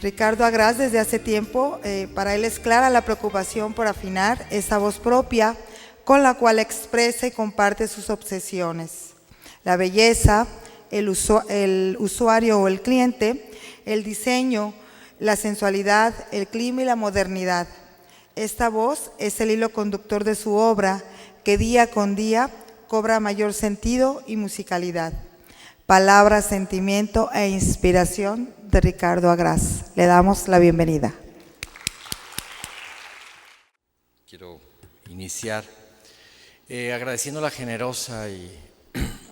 Ricardo Agraz, desde hace tiempo, para él es clara la preocupación por afinar esa voz propia con la cual expresa y comparte sus obsesiones. La belleza, el usuario o el cliente, el diseño, la sensualidad, el clima y la modernidad. Esta voz es el hilo conductor de su obra, que día con día cobra mayor sentido y musicalidad. Palabra, sentimiento e inspiración de Ricardo Agraz. Le damos la bienvenida. Quiero iniciar agradeciendo la generosa y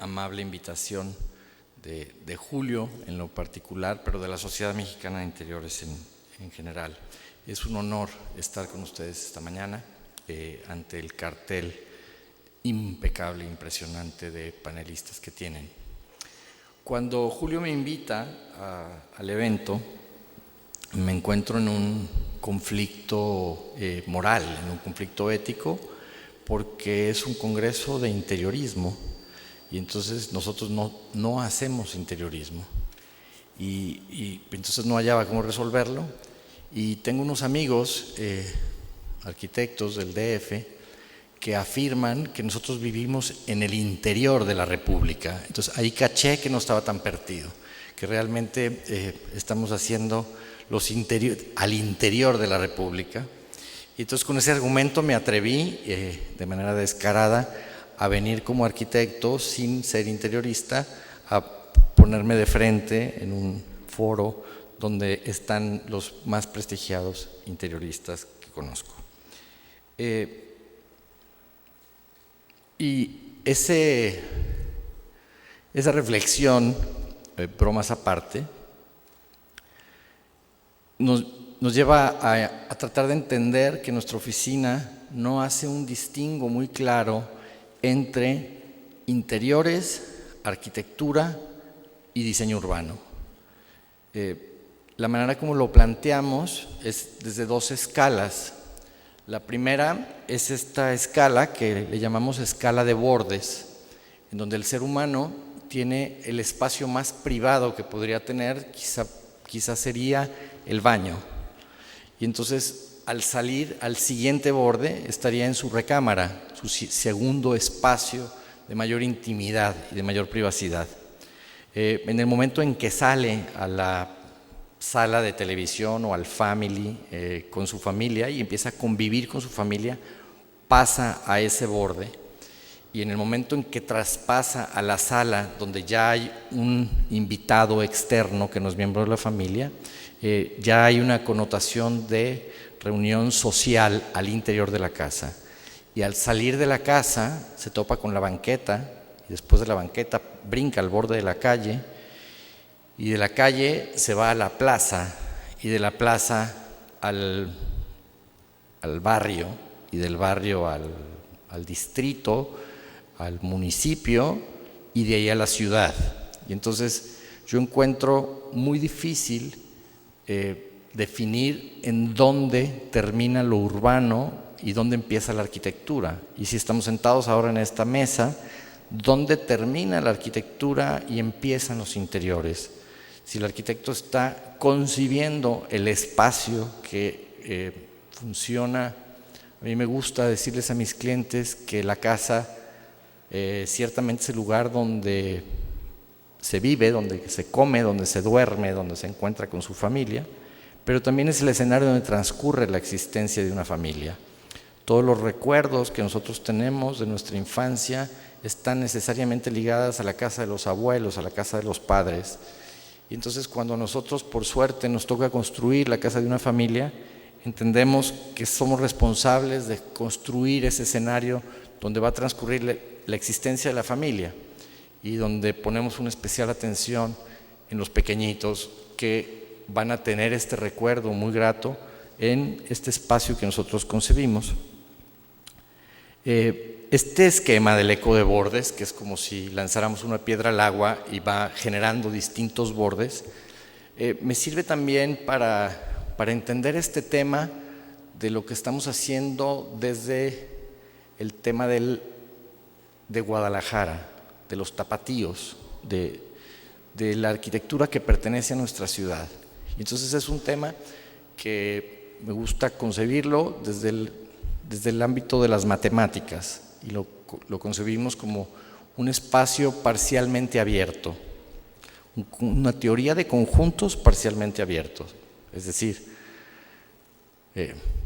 amable invitación de Julio en lo particular, pero de la Sociedad Mexicana de Interiores en general. Es un honor estar con ustedes esta mañana ante el cartel impecable, impresionante de panelistas que tienen. Cuando Julio me invita al evento, me encuentro en un conflicto moral, en un conflicto ético, porque es un congreso de interiorismo y entonces nosotros no hacemos interiorismo y entonces no hallaba cómo resolverlo. Y tengo unos amigos, arquitectos del DF, que afirman que nosotros vivimos en el interior de la República. Entonces ahí caché que no estaba tan perdido, que realmente estamos haciendo al interior de la República. Y entonces con ese argumento me atreví de manera descarada a venir como arquitecto sin ser interiorista, a ponerme de frente en un foro donde están los más prestigiados interioristas que conozco. Y esa reflexión, bromas aparte, nos lleva a tratar de entender que nuestra oficina no hace un distingo muy claro entre interiores, arquitectura y diseño urbano. La manera como lo planteamos es desde dos escalas. La primera es esta escala que le llamamos escala de bordes, en donde el ser humano tiene el espacio más privado que podría tener, quizá sería el baño. Y entonces al salir al siguiente borde estaría en su recámara, su segundo espacio de mayor intimidad y de mayor privacidad. En el momento en que sale a la sala de televisión o al family con su familia y empieza a convivir con su familia, pasa a ese borde, y en el momento en que traspasa a la sala donde ya hay un invitado externo que no es miembro de la familia, ya hay una connotación de reunión social al interior de la casa, y al salir de la casa se topa con la banqueta y después de la banqueta brinca al borde de la calle, y de la calle se va a la plaza, y de la plaza al barrio, y del barrio al distrito, al municipio, y de ahí a la ciudad. Y entonces yo encuentro muy difícil definir en dónde termina lo urbano y dónde empieza la arquitectura. Y si estamos sentados ahora en esta mesa, ¿dónde termina la arquitectura y empiezan los interiores? Si el arquitecto está concibiendo el espacio que funciona, a mí me gusta decirles a mis clientes que la casa ciertamente es el lugar donde se vive, donde se come, donde se duerme, donde se encuentra con su familia, pero también es el escenario donde transcurre la existencia de una familia. Todos los recuerdos que nosotros tenemos de nuestra infancia están necesariamente ligadas a la casa de los abuelos, a la casa de los padres. Y entonces cuando a nosotros por suerte nos toca construir la casa de una familia, entendemos que somos responsables de construir ese escenario donde va a transcurrir la existencia de la familia. y donde ponemos una especial atención en los pequeñitos que van a tener este recuerdo muy grato en este espacio que nosotros concebimos. Este esquema del eco de bordes, que es como si lanzáramos una piedra al agua y va generando distintos bordes, me sirve también para entender este tema de lo que estamos haciendo desde el tema de Guadalajara, de los tapatíos, de la arquitectura que pertenece a nuestra ciudad. Y entonces es un tema que me gusta concebirlo desde el ámbito de las matemáticas, y lo concebimos como un espacio parcialmente abierto, una teoría de conjuntos parcialmente abiertos. Es decir,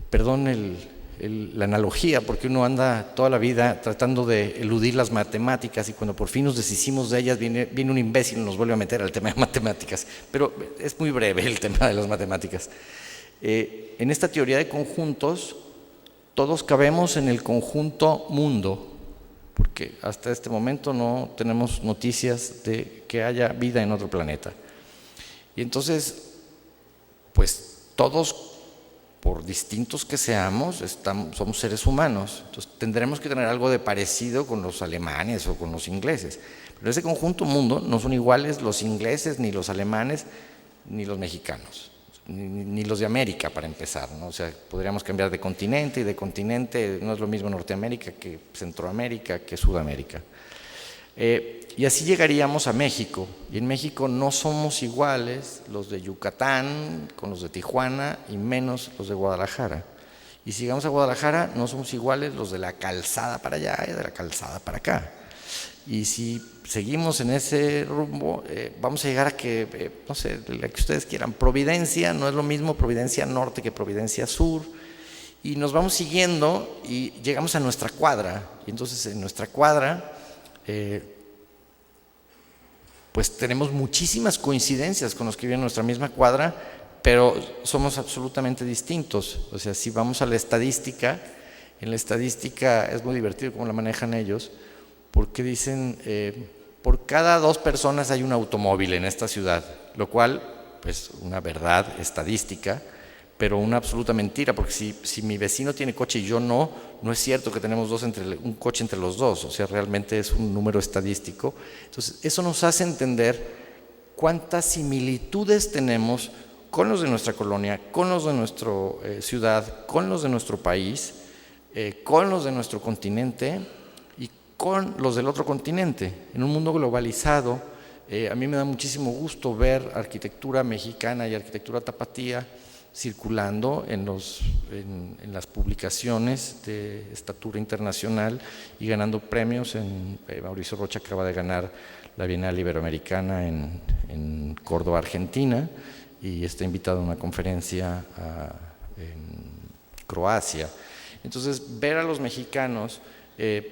perdón la analogía, porque uno anda toda la vida tratando de eludir las matemáticas y cuando por fin nos deshicimos de ellas viene un imbécil y nos vuelve a meter al tema de matemáticas, pero es muy breve el tema de las matemáticas. En esta teoría de conjuntos todos cabemos en el conjunto mundo, porque hasta este momento no tenemos noticias de que haya vida en otro planeta. Y entonces, pues todos, por distintos que seamos, somos seres humanos. Entonces tendremos que tener algo de parecido con los alemanes o con los ingleses. Pero ese conjunto mundo no son iguales los ingleses, ni los alemanes, ni los mexicanos, ni los de América, para empezar, ¿no? O sea, podríamos cambiar de continente, y de continente no es lo mismo Norteamérica que Centroamérica, que Sudamérica. Y así llegaríamos a México, y en México no somos iguales los de Yucatán con los de Tijuana, y menos los de Guadalajara. Y si llegamos a Guadalajara, no somos iguales los de la calzada para allá y de la calzada para acá. Y si seguimos en ese rumbo, vamos a llegar a que, no sé, la que ustedes quieran, Providencia no es lo mismo Providencia Norte que Providencia Sur, y nos vamos siguiendo y llegamos a nuestra cuadra, y entonces en nuestra cuadra pues tenemos muchísimas coincidencias con los que viven en nuestra misma cuadra, pero somos absolutamente distintos. O sea, si vamos a la estadística, en la estadística es muy divertido cómo la manejan ellos, porque dicen, por cada 2 personas hay un automóvil en esta ciudad, lo cual, pues, una verdad estadística, pero una absoluta mentira, porque si mi vecino tiene coche y yo no es cierto que tenemos un coche entre los dos, o sea, realmente es un número estadístico. Entonces, eso nos hace entender cuántas similitudes tenemos con los de nuestra colonia, con los de nuestra ciudad, con los de nuestro país, con los de nuestro continente y con los del otro continente. En un mundo globalizado, a mí me da muchísimo gusto ver arquitectura mexicana y arquitectura tapatía circulando en las publicaciones de estatura internacional y ganando premios. Mauricio Rocha acaba de ganar la Bienal Iberoamericana en Córdoba, Argentina, y está invitado a una conferencia en Croacia. Entonces, ver a los mexicanos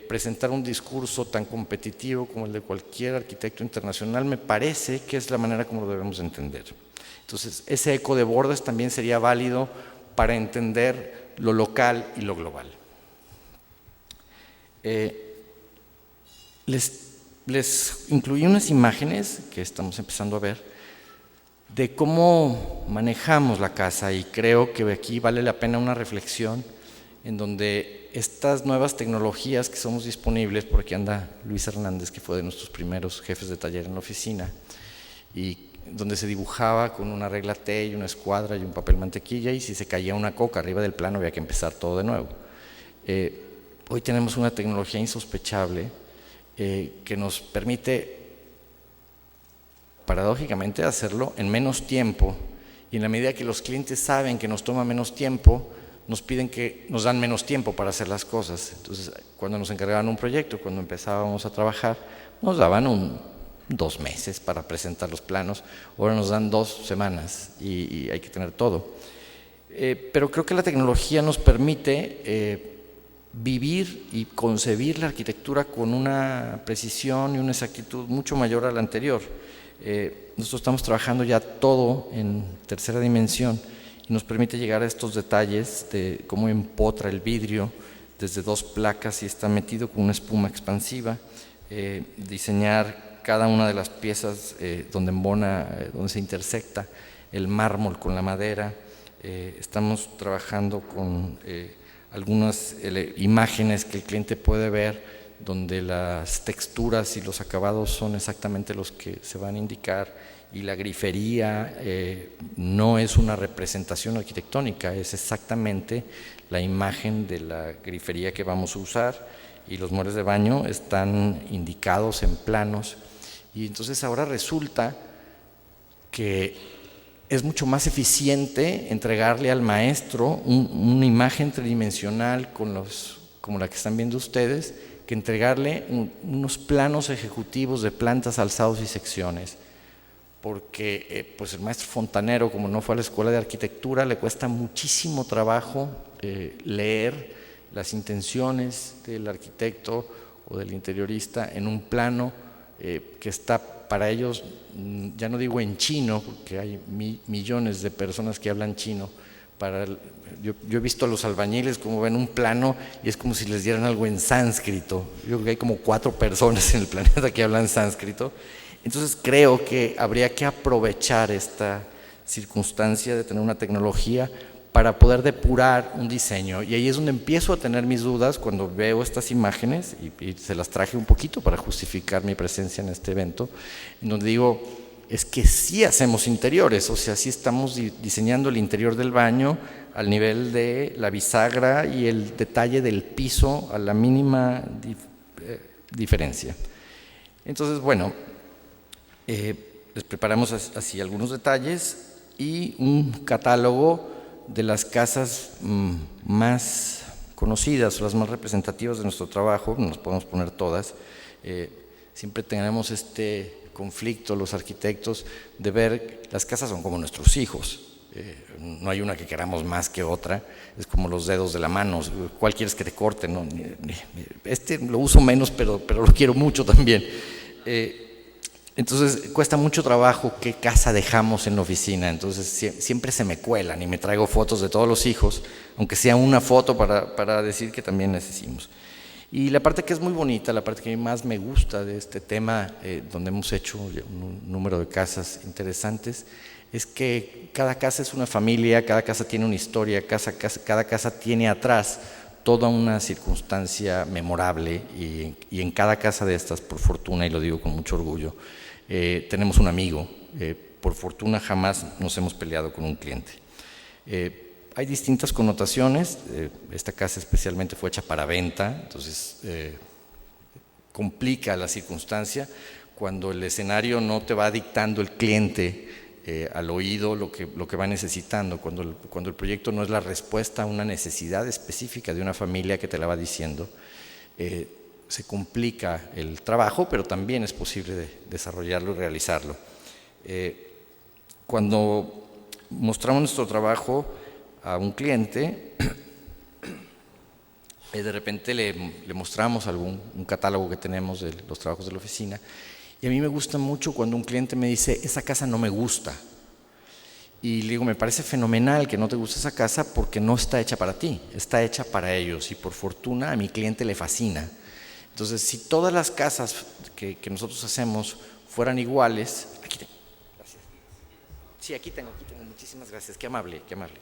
presentar un discurso tan competitivo como el de cualquier arquitecto internacional me parece que es la manera como lo debemos entender. Entonces, ese eco de bordes también sería válido para entender lo local y lo global. Les incluí unas imágenes que estamos empezando a ver de cómo manejamos la casa, y creo que aquí vale la pena una reflexión en donde estas nuevas tecnologías que somos disponibles, por aquí anda Luis Hernández, que fue de nuestros primeros jefes de taller en la oficina, y donde se dibujaba con una regla T y una escuadra y un papel mantequilla, y si se caía una coca arriba del plano había que empezar todo de nuevo. Hoy tenemos una tecnología insospechable que nos permite, paradójicamente, hacerlo en menos tiempo, y en la medida que los clientes saben que nos toma menos tiempo, nos piden que nos dan menos tiempo para hacer las cosas. Entonces, cuando nos encargaban un proyecto, cuando empezábamos a trabajar, nos daban 2 meses para presentar los planos, ahora nos dan 2 semanas y hay que tener todo. Pero creo que la tecnología nos permite vivir y concebir la arquitectura con una precisión y una exactitud mucho mayor a la anterior. Nosotros estamos trabajando ya todo en tercera dimensión y nos permite llegar a estos detalles de cómo empotra el vidrio desde 2 placas y está metido con una espuma expansiva, diseñar cada una de las piezas donde embona, donde se intersecta el mármol con la madera. Estamos trabajando con algunas imágenes que el cliente puede ver, donde las texturas y los acabados son exactamente los que se van a indicar, y la grifería no es una representación arquitectónica, es exactamente la imagen de la grifería que vamos a usar, y los muebles de baño están indicados en planos. Y entonces ahora resulta que es mucho más eficiente entregarle al maestro una imagen tridimensional como la que están viendo ustedes, que entregarle unos planos ejecutivos de plantas, alzados y secciones. Porque pues el maestro fontanero, como no fue a la escuela de arquitectura, le cuesta muchísimo trabajo leer las intenciones del arquitecto o del interiorista en un plano que está para ellos, ya no digo en chino, porque hay millones de personas que hablan chino. Yo he visto a los albañiles como ven un plano y es como si les dieran algo en sánscrito. Yo creo que hay como 4 personas en el planeta que hablan sánscrito. Entonces creo que habría que aprovechar esta circunstancia de tener una tecnología para poder depurar un diseño. Y ahí es donde empiezo a tener mis dudas cuando veo estas imágenes, y se las traje un poquito para justificar mi presencia en este evento, en donde digo, es que sí hacemos interiores, o sea, sí estamos diseñando el interior del baño al nivel de la bisagra y el detalle del piso a la mínima diferencia. Entonces, bueno, les preparamos así algunos detalles y un catálogo de las casas más conocidas o las más representativas de nuestro trabajo. No nos podemos poner todas. Siempre tenemos este conflicto, los arquitectos, de ver las casas son como nuestros hijos. No hay una que queramos más que otra, es como los dedos de la mano. ¿Cuál quieres que te corte? No, este lo uso menos, pero lo quiero mucho también. Entonces cuesta mucho trabajo qué casa dejamos en la oficina. Entonces siempre se me cuelan y me traigo fotos de todos los hijos, aunque sea una foto para decir que también les hicimos. Y la parte que es muy bonita, la parte que más me gusta de este tema, donde hemos hecho un número de casas interesantes, es que cada casa es una familia, cada casa tiene una historia, cada casa tiene atrás toda una circunstancia memorable, y en cada casa de estas, por fortuna, y lo digo con mucho orgullo, tenemos un amigo. Por fortuna jamás nos hemos peleado con un cliente. Hay distintas connotaciones. Esta casa especialmente fue hecha para venta, entonces complica la circunstancia cuando el escenario no te va dictando el cliente al oído lo que va necesitando, cuando el proyecto no es la respuesta a una necesidad específica de una familia que te la va diciendo. Se complica el trabajo, pero también es posible desarrollarlo y realizarlo. Cuando mostramos nuestro trabajo a un cliente, de repente le mostramos un catálogo que tenemos de los trabajos de la oficina, y a mí me gusta mucho cuando un cliente me dice, esa casa no me gusta. Y le digo, me parece fenomenal que no te guste esa casa porque no está hecha para ti, está hecha para ellos, y por fortuna a mi cliente le fascina. Entonces, si todas las casas que nosotros hacemos fueran iguales… Aquí tengo, gracias. Sí, aquí tengo, muchísimas gracias, qué amable, qué amable.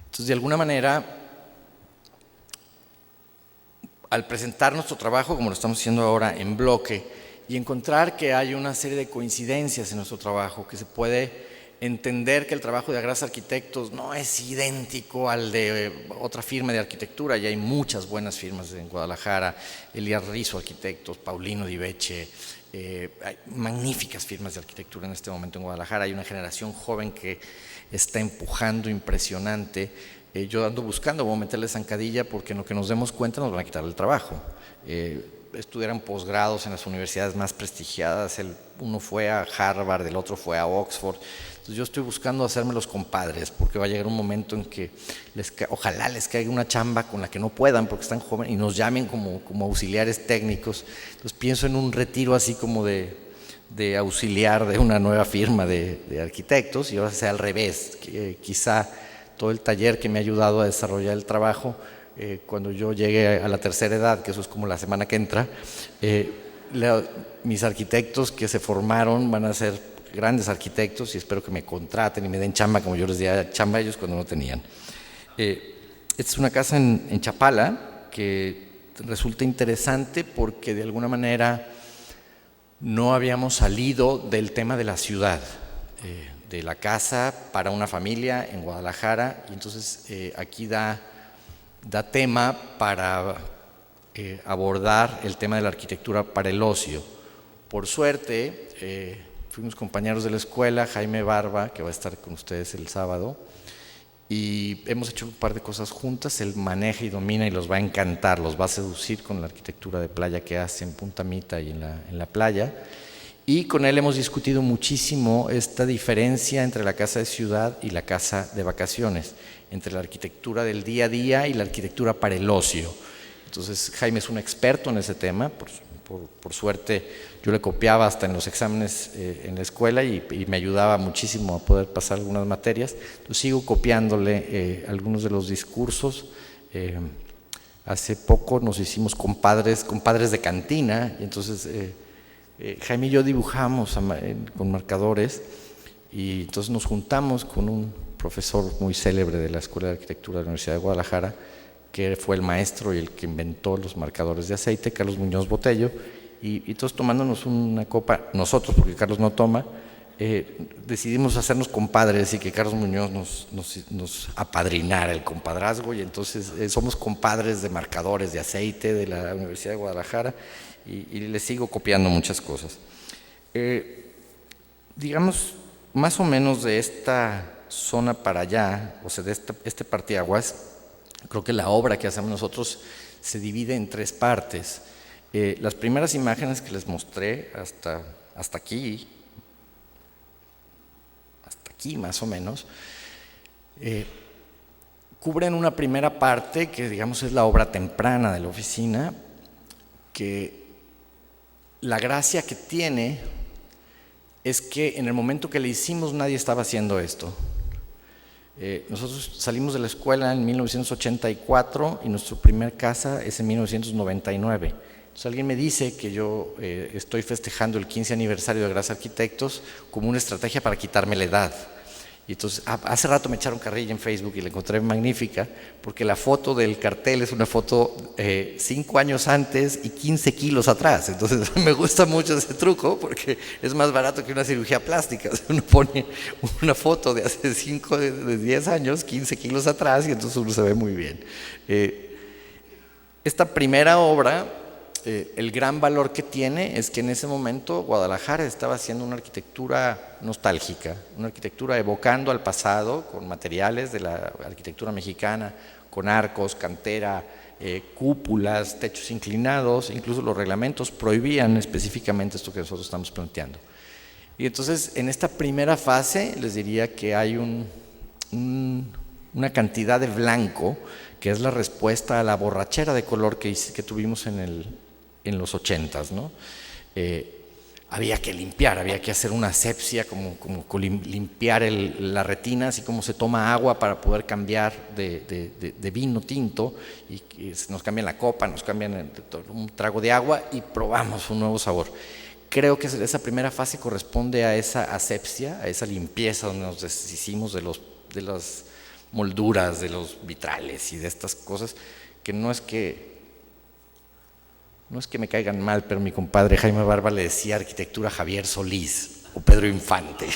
Entonces, de alguna manera, al presentar nuestro trabajo, como lo estamos haciendo ahora en bloque, y encontrar que hay una serie de coincidencias en nuestro trabajo, que se puede entender que el trabajo de Agras Arquitectos no es idéntico al de otra firma de arquitectura. Ya hay muchas buenas firmas en Guadalajara, Elías Rizo Arquitectos, Paulino Di Becce, hay magníficas firmas de arquitectura en este momento en Guadalajara. Hay una generación joven que está empujando impresionante. Yo ando buscando, voy a meterle zancadilla porque en lo que nos demos cuenta nos van a quitar el trabajo. Estudiaron posgrados en las universidades más prestigiadas, uno fue a Harvard, el otro fue a Oxford. Entonces yo estoy buscando hacerme los compadres, porque va a llegar un momento en que ojalá les caiga una chamba con la que no puedan porque están jóvenes y nos llamen como auxiliares técnicos. Entonces pienso en un retiro así como de auxiliar de una nueva firma de arquitectos, y ahora sea al revés, que quizá todo el taller que me ha ayudado a desarrollar el trabajo cuando yo llegue a la tercera edad, que eso es como la semana que entra, mis arquitectos que se formaron van a ser grandes arquitectos y espero que me contraten y me den chamba como yo les di chamba a ellos cuando no tenían. Esta es una casa en Chapala que resulta interesante porque de alguna manera no habíamos salido del tema de la ciudad, de la casa para una familia en Guadalajara, y entonces aquí da tema para abordar el tema de la arquitectura para el ocio. Por suerte, fuimos compañeros de la escuela, Jaime Barba, que va a estar con ustedes el sábado, y hemos hecho un par de cosas juntas. Él maneja y domina y los va a encantar, los va a seducir con la arquitectura de playa que hace en Punta Mita y en la playa. Y con él hemos discutido muchísimo esta diferencia entre la casa de ciudad y la casa de vacaciones, entre la arquitectura del día a día y la arquitectura para el ocio. Entonces Jaime es un experto en ese tema, por suerte yo le copiaba hasta en los exámenes en la escuela y me ayudaba muchísimo a poder pasar algunas materias. Entonces sigo copiándole algunos de los discursos. Hace poco nos hicimos compadres de cantina, y entonces Jaime y yo dibujamos con marcadores, y entonces nos juntamos con un profesor muy célebre de la Escuela de Arquitectura de la Universidad de Guadalajara, que fue el maestro y el que inventó los marcadores de aceite, Carlos Muñoz Botello, y todos tomándonos una copa, nosotros, porque Carlos no toma, decidimos hacernos compadres y que Carlos Muñoz nos apadrinara el compadrazgo, y entonces somos compadres de marcadores de aceite de la Universidad de Guadalajara, y le sigo copiando muchas cosas. Digamos, más o menos de esta zona para allá, o sea, de este parteaguas, creo que la obra que hacemos nosotros se divide en tres partes. Las primeras imágenes que les mostré hasta aquí más o menos, cubren una primera parte que digamos es la obra temprana de la oficina, que la gracia que tiene es que en el momento que le hicimos nadie estaba haciendo esto. Nosotros salimos de la escuela en 1984 y nuestra primer casa es en 1999. Entonces alguien me dice que yo estoy festejando el 15 aniversario de Gras Arquitectos como una estrategia para quitarme la edad. Y entonces hace rato me echaron carrilla en Facebook y la encontré magnífica, porque la foto del cartel es una foto 5 años antes y 15 kilos atrás. Entonces me gusta mucho ese truco porque es más barato que una cirugía plástica. O sea, uno pone una foto de hace 5, de 10 años, 15 kilos atrás, y entonces uno se ve muy bien. Esta primera obra, el gran valor que tiene es que en ese momento Guadalajara estaba haciendo una arquitectura nostálgica, una arquitectura evocando al pasado con materiales de la arquitectura mexicana, con arcos, cantera, cúpulas, techos inclinados. Incluso los reglamentos prohibían específicamente esto que nosotros estamos planteando. Y entonces en esta primera fase les diría que hay una cantidad de blanco que es la respuesta a la borrachera de color que tuvimos en los 80s, ¿no? Había que limpiar, había que hacer una asepsia, como limpiar la retina, así como se toma agua para poder cambiar de vino tinto, y nos cambian la copa, nos cambian un trago de agua y probamos un nuevo sabor. Creo que esa primera fase corresponde a esa asepsia, a esa limpieza donde nos deshicimos de las molduras, de los vitrales y de estas cosas, que no es que me caigan mal, pero mi compadre Jaime Barba le decía arquitectura Javier Solís o Pedro Infante,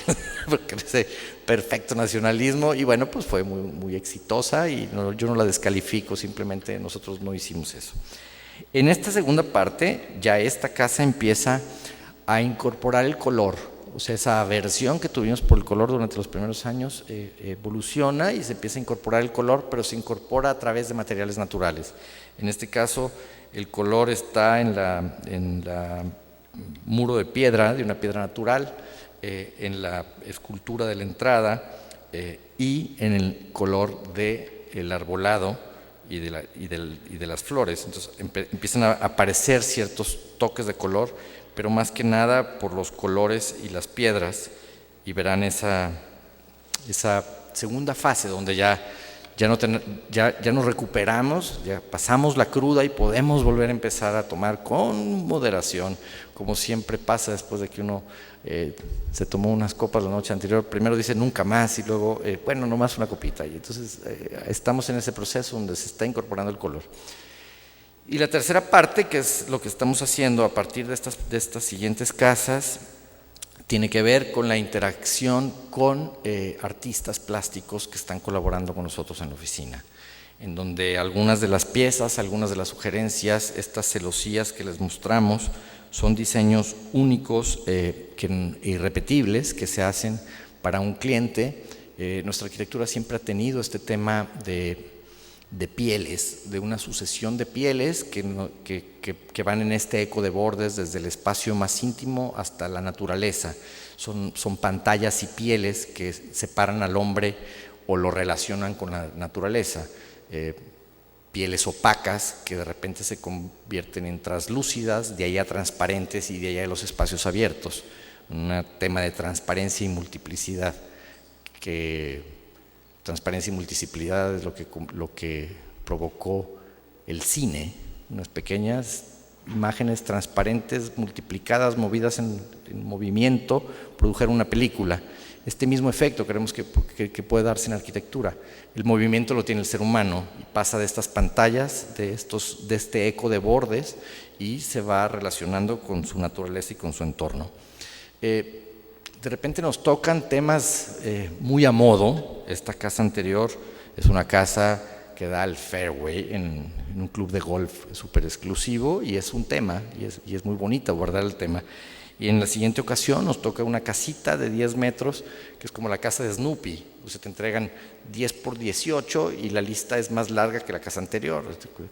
porque ese perfecto nacionalismo, y bueno, pues fue muy, muy exitosa, y yo no la descalifico, simplemente nosotros no hicimos eso. En esta segunda parte, ya esta casa empieza a incorporar el color, o sea, esa aversión que tuvimos por el color durante los primeros años evoluciona y se empieza a incorporar el color, pero se incorpora a través de materiales naturales. En este caso, el color está en la muro de piedra, de una piedra natural, en la escultura de la entrada y en el color del arbolado y de las flores. Entonces empiezan a aparecer ciertos toques de color, pero más que nada por los colores y las piedras, y verán esa segunda fase donde ya ya nos recuperamos, ya pasamos la cruda y podemos volver a empezar a tomar con moderación, como siempre pasa después de que uno se tomó unas copas la noche anterior. Primero dice nunca más y luego, bueno, nomás una copita. Y entonces estamos en ese proceso donde se está incorporando el color. Y la tercera parte, que es lo que estamos haciendo a partir de estas siguientes casas, tiene que ver con la interacción con artistas plásticos que están colaborando con nosotros en la oficina, en donde algunas de las piezas, algunas de las sugerencias, estas celosías que les mostramos, son diseños únicos, irrepetibles, que se hacen para un cliente. Nuestra arquitectura siempre ha tenido este tema de pieles, de una sucesión de pieles que van en este eco de bordes desde el espacio más íntimo hasta la naturaleza. Son pantallas y pieles que separan al hombre o lo relacionan con la naturaleza. Pieles opacas que de repente se convierten en translúcidas, de ahí a transparentes y de ahí a los espacios abiertos. Un tema de transparencia y multiplicidad transparencia y multiplicidad es lo que provocó el cine, unas pequeñas imágenes transparentes, multiplicadas, movidas en movimiento, produjeron una película. Este mismo efecto creemos que puede darse en arquitectura. El movimiento lo tiene el ser humano y pasa de estas pantallas, de este eco de bordes, y se va relacionando con su naturaleza y con su entorno. De repente nos tocan temas muy a modo. Esta casa anterior es una casa que da al fairway en un club de golf súper exclusivo y es un tema, y es muy bonito abordar el tema. Y en la siguiente ocasión nos toca una casita de 10 metros, que es como la casa de Snoopy. O sea, te entregan 10 por 18 y la lista es más larga que la casa anterior.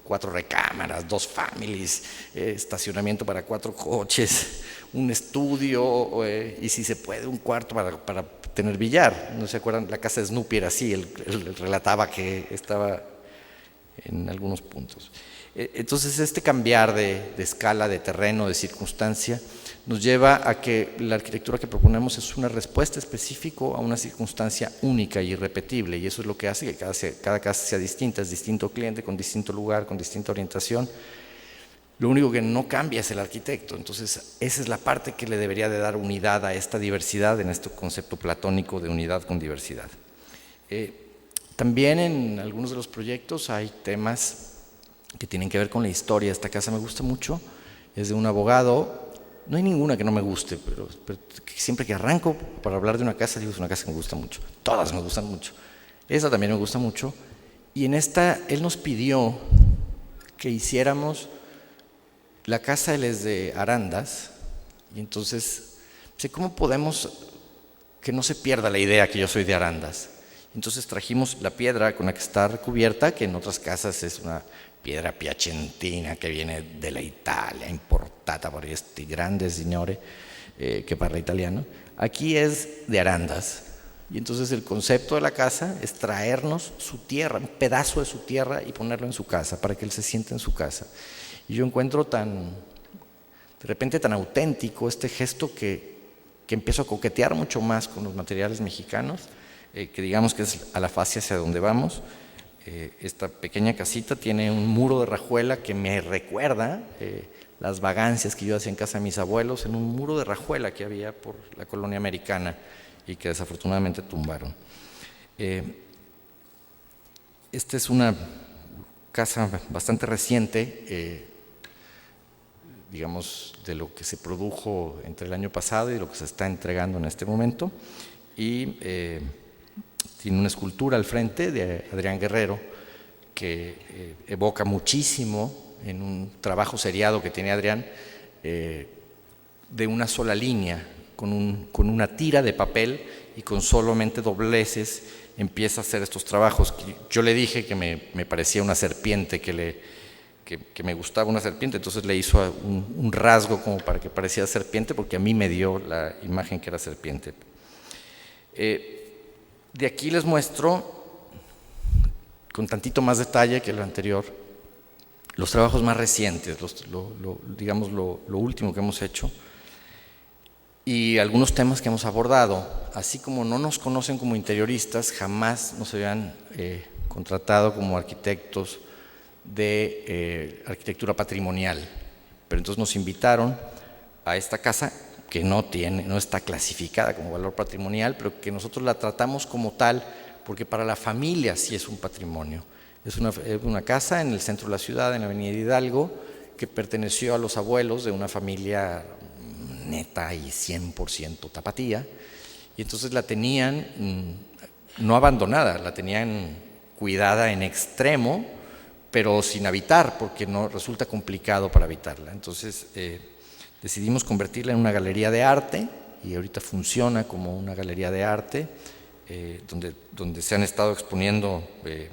4 recámaras, 2 families, estacionamiento para 4 coches, un estudio y si se puede un cuarto para tener billar. ¿No se acuerdan? La casa de Snoopy era así, él relataba que estaba en algunos puntos. Entonces este cambiar de escala, de terreno, de circunstancia, nos lleva a que la arquitectura que proponemos es una respuesta específica a una circunstancia única y irrepetible, y eso es lo que hace que cada casa sea distinta, es distinto cliente, con distinto lugar, con distinta orientación. Lo único que no cambia es el arquitecto. Entonces esa es la parte que le debería de dar unidad a esta diversidad, en este concepto platónico de unidad con diversidad. También en algunos de los proyectos hay temas que tienen que ver con la historia. Esta casa me gusta mucho, es de un abogado. No hay ninguna que no me guste, pero siempre que arranco para hablar de una casa, digo, es una casa que me gusta mucho. Todas me gustan mucho. Esa también me gusta mucho. Y en esta, él nos pidió que hiciéramos, la casa él es de Arandas, y entonces, ¿cómo podemos que no se pierda la idea que yo soy de Arandas? Entonces trajimos la piedra con la que está recubierta, que en otras casas es una piedra piacentina che viene della Italia, importata por este grande signore que parla italiano. Aquí es de Arandas. Y entonces el concepto de la casa es traernos su tierra, un pedazo de su tierra y ponerlo en su casa, para que él se sienta en su casa. Y yo encuentro de repente tan auténtico este gesto que empiezo a coquetear mucho más con los materiales mexicanos, que digamos que es a la fase hacia donde vamos. Esta pequeña casita tiene un muro de rajuela que me recuerda las vagancias que yo hacía en casa de mis abuelos, en un muro de rajuela que había por la colonia americana y que desafortunadamente tumbaron. Esta es una casa bastante reciente, digamos, de lo que se produjo entre el año pasado y lo que se está entregando en este momento, y tiene una escultura al frente de Adrián Guerrero que evoca muchísimo en un trabajo seriado que tiene Adrián, de una sola línea, con una tira de papel y con solamente dobleces empieza a hacer estos trabajos. Yo le dije que me parecía una serpiente, que me gustaba una serpiente, entonces le hizo un rasgo como para que pareciera serpiente, porque a mí me dio la imagen que era serpiente. De aquí les muestro, con tantito más detalle que lo anterior, los trabajos más recientes, digamos lo último que hemos hecho, y algunos temas que hemos abordado. Así como no nos conocen como interioristas, jamás nos habían contratado como arquitectos de arquitectura patrimonial, pero entonces nos invitaron a esta casa que no está clasificada como valor patrimonial, pero que nosotros la tratamos como tal, porque para la familia sí es un patrimonio. Es una casa en el centro de la ciudad, en la avenida Hidalgo, que perteneció a los abuelos de una familia neta y 100% tapatía, y entonces la tenían no abandonada, la tenían cuidada en extremo, pero sin habitar, porque no resulta complicado para habitarla. Entonces decidimos convertirla en una galería de arte, y ahorita funciona como una galería de arte, donde se han estado exponiendo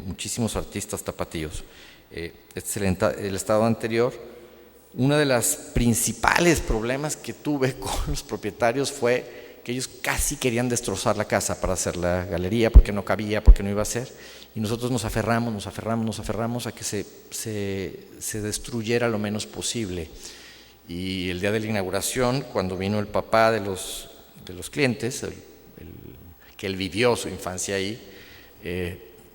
muchísimos artistas tapatíos. Este es el estado anterior. Uno de los principales problemas que tuve con los propietarios fue que ellos casi querían destrozar la casa para hacer la galería, porque no cabía, porque no iba a ser, y nosotros nos aferramos a que se destruyera lo menos posible. Y el día de la inauguración, cuando vino el papá de los clientes, que él vivió su infancia ahí,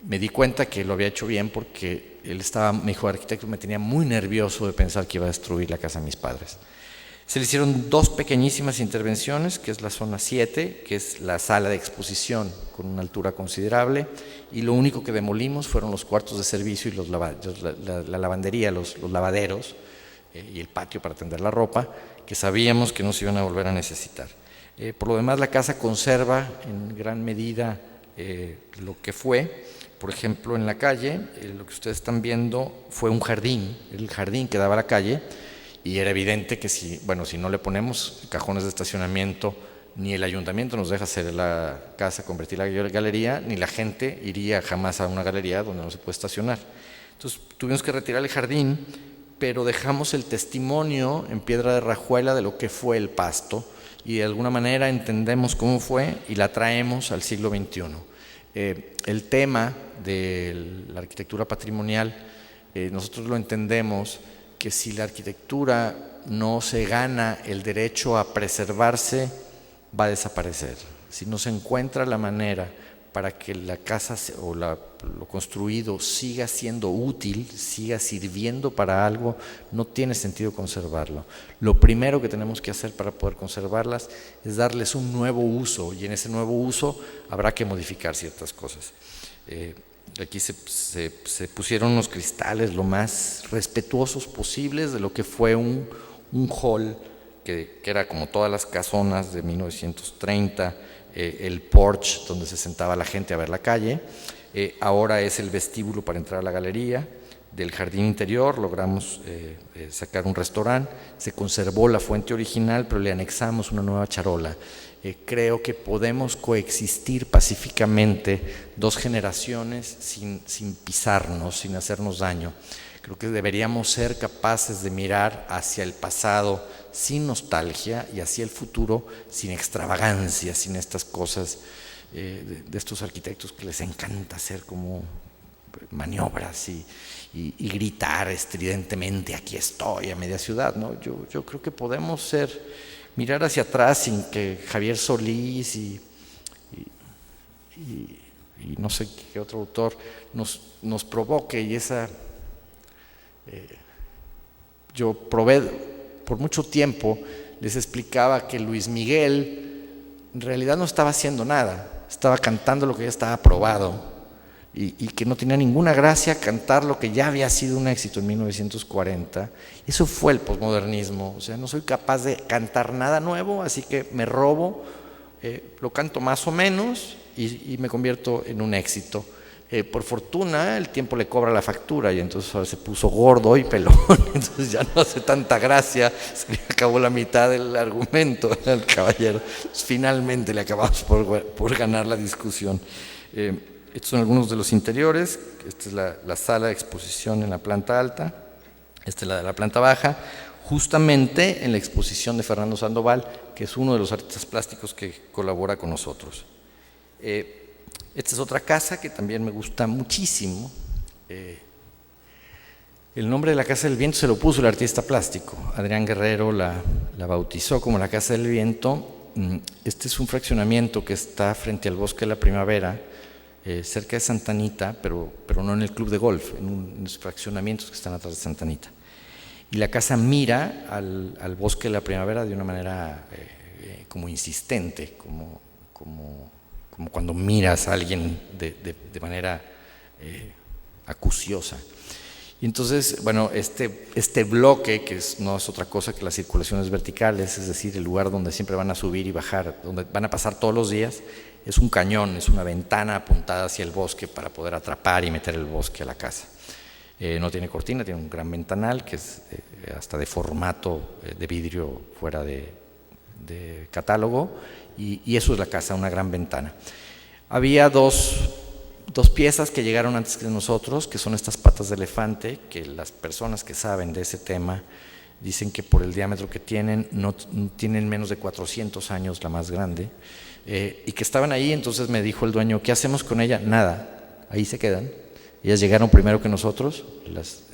me di cuenta que lo había hecho bien, porque él estaba, mi hijo arquitecto, me tenía muy nervioso de pensar que iba a destruir la casa de mis padres. Se le hicieron 2 pequeñísimas intervenciones, que es la zona 7, que es la sala de exposición con una altura considerable, y lo único que demolimos fueron los cuartos de servicio y la lavandería, los lavaderos, y el patio para tender la ropa, que sabíamos que no se iban a volver a necesitar. Por lo demás, la casa conserva en gran medida lo que fue. Por ejemplo, en la calle, lo que ustedes están viendo fue un jardín, el jardín que daba a la calle, y era evidente que si no le ponemos cajones de estacionamiento, ni el ayuntamiento nos deja hacer la casa, convertirla en galería, ni la gente iría jamás a una galería donde no se puede estacionar. Entonces tuvimos que retirar el jardín, pero dejamos el testimonio en piedra de rajuela de lo que fue el Pasto, y de alguna manera entendemos cómo fue y la traemos al siglo XXI. El tema de la arquitectura patrimonial, nosotros lo entendemos que si la arquitectura no se gana el derecho a preservarse, va a desaparecer. Si no se encuentra la manera para que la casa o lo construido siga siendo útil, siga sirviendo para algo, no tiene sentido conservarlo. Lo primero que tenemos que hacer para poder conservarlas es darles un nuevo uso, y en ese nuevo uso habrá que modificar ciertas cosas. Aquí se pusieron unos cristales lo más respetuosos posibles de lo que fue un hall que era como todas las casonas de 1930, el porch donde se sentaba la gente a ver la calle. Ahora es el vestíbulo para entrar a la galería. Del jardín interior logramos sacar un restaurante. Se conservó la fuente original, pero le anexamos una nueva charola. Creo que podemos coexistir pacíficamente 2 generaciones sin pisarnos, sin hacernos daño. Creo que deberíamos ser capaces de mirar hacia el pasado sin nostalgia y hacia el futuro sin extravagancia, sin estas cosas de estos arquitectos que les encanta hacer como maniobras y gritar estridentemente: aquí estoy, a media ciudad, ¿no? Yo creo que podemos mirar hacia atrás sin que Javier Solís y no sé qué otro autor nos provoque, y yo probé por mucho tiempo, les explicaba que Luis Miguel en realidad no estaba haciendo nada, estaba cantando lo que ya estaba probado, y que no tenía ninguna gracia cantar lo que ya había sido un éxito en 1940. Eso fue el posmodernismo. O sea, no soy capaz de cantar nada nuevo, así que me robo, lo canto más o menos y me convierto en un éxito. Por fortuna el tiempo le cobra la factura, y entonces ahora se puso gordo y pelón, entonces ya no hace tanta gracia, se le acabó la mitad del argumento al caballero. Entonces, finalmente le acabamos por ganar la discusión. Estos son algunos de los interiores. Esta es la sala de exposición en la planta alta, esta es la de la planta baja, justamente en la exposición de Fernando Sandoval, que es uno de los artistas plásticos que colabora con nosotros. Esta es otra casa que también me gusta muchísimo. El nombre de la Casa del Viento se lo puso el artista plástico. Adrián Guerrero la bautizó como la Casa del Viento. Este es un fraccionamiento que está frente al Bosque de la Primavera, cerca de Santa Anita, pero no en el club de golf, en los fraccionamientos que están atrás de Santa Anita. Y la casa mira al bosque de la primavera de una manera como insistente, como cuando miras a alguien de manera acuciosa. Y entonces, bueno, este bloque, que no es otra cosa que las circulaciones verticales, es decir, el lugar donde siempre van a subir y bajar, donde van a pasar todos los días, es un cañón, es una ventana apuntada hacia el bosque para poder atrapar y meter el bosque a la casa. No tiene cortina, tiene un gran ventanal que es hasta de formato de vidrio fuera de catálogo, y eso es la casa, una gran ventana. Había dos piezas que llegaron antes que nosotros, que son estas patas de elefante, que las personas que saben de ese tema dicen que por el diámetro que tienen, no tienen menos de 400 años la más grande, y que estaban ahí. Entonces me dijo el dueño, ¿qué hacemos con ella? Nada, ahí se quedan. Ellas llegaron primero que nosotros, las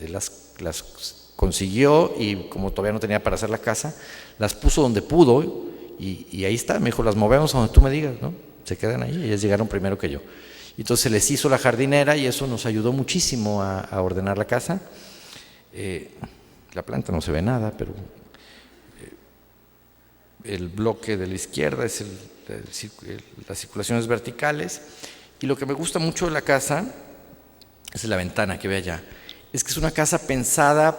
consiguió, y como todavía no tenía para hacer la casa, las puso donde pudo, y ahí está. Me dijo, las movemos a donde tú me digas, ¿no? Se quedan ahí, ellas llegaron primero que yo. Entonces se les hizo la jardinera y eso nos ayudó muchísimo a ordenar la casa. La planta no se ve nada, pero el bloque de la izquierda es las circulaciones verticales. Y lo que me gusta mucho de la casa es la ventana que ve allá. Es que es una casa pensada,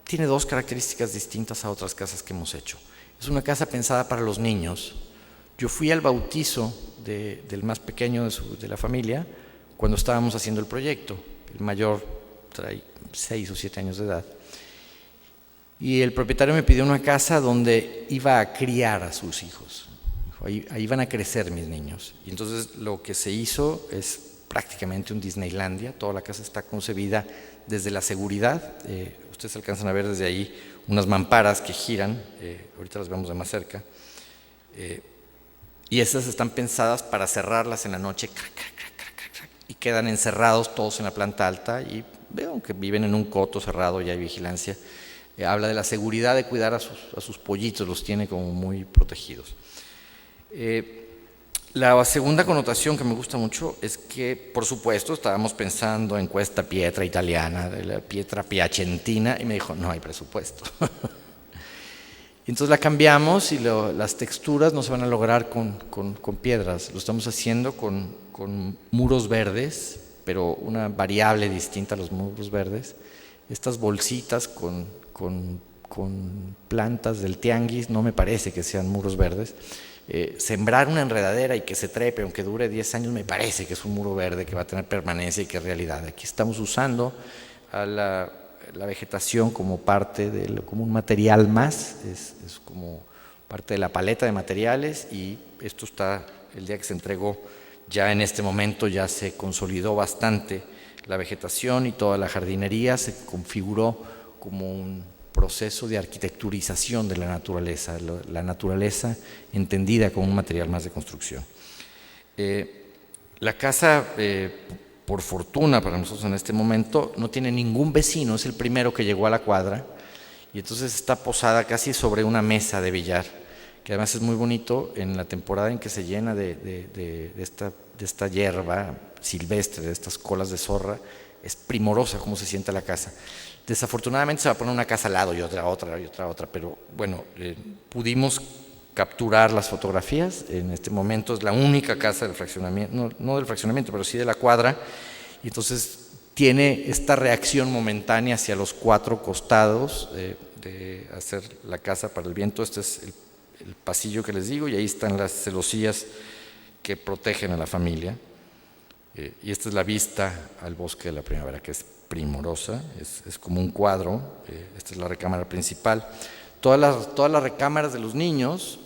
tiene dos características distintas a otras casas que hemos hecho. Es una casa pensada para los niños. Yo fui al bautizo del más pequeño de la familia cuando estábamos haciendo el proyecto. El mayor trae 6 o 7 años de edad. Y el propietario me pidió una casa donde iba a criar a sus hijos. Ahí van a crecer mis niños. Y entonces lo que se hizo es prácticamente un Disneylandia. Toda la casa está concebida desde la seguridad. Ustedes alcanzan a ver desde ahí unas mamparas que giran. Ahorita las vemos de más cerca. Y esas están pensadas para cerrarlas en la noche, y quedan encerrados todos en la planta alta, y veo que viven en un coto cerrado, ya hay vigilancia. Habla de la seguridad de cuidar a sus pollitos, los tiene como muy protegidos. La segunda connotación que me gusta mucho es que, por supuesto, estábamos pensando en questa pietra italiana, de la pietra piacentina, y me dijo, no hay presupuesto. Entonces la cambiamos, y las texturas no se van a lograr con piedras, lo estamos haciendo con muros verdes, pero una variable distinta a los muros verdes. Estas bolsitas con plantas del tianguis no me parece que sean muros verdes. Sembrar una enredadera y que se trepe, aunque dure 10 años, me parece que es un muro verde que va a tener permanencia y que es realidad. Aquí estamos usando a la vegetación como parte como un material más, es como parte de la paleta de materiales, y esto está, el día que se entregó, ya en este momento ya se consolidó bastante la vegetación, y toda la jardinería se configuró como un proceso de arquitecturización de la naturaleza entendida como un material más de construcción. La casa, por fortuna para nosotros en este momento, no tiene ningún vecino, es el primero que llegó a la cuadra, y entonces está posada casi sobre una mesa de billar, que además es muy bonito en la temporada en que se llena de esta hierba silvestre, de estas colas de zorra. Es primorosa cómo se siente la casa. Desafortunadamente se va a poner una casa al lado y otra, pero bueno, pudimos capturar las fotografías. En este momento es la única casa del fraccionamiento, no del fraccionamiento, pero sí de la cuadra, y entonces tiene esta reacción momentánea hacia los 4 costados de hacer la casa para el viento. Este es el pasillo que les digo, y ahí están las celosías que protegen a la familia. Y esta es la vista al bosque de la primavera, que es primorosa, es como un cuadro. Esta es la recámara principal. Todas las recámaras de los niños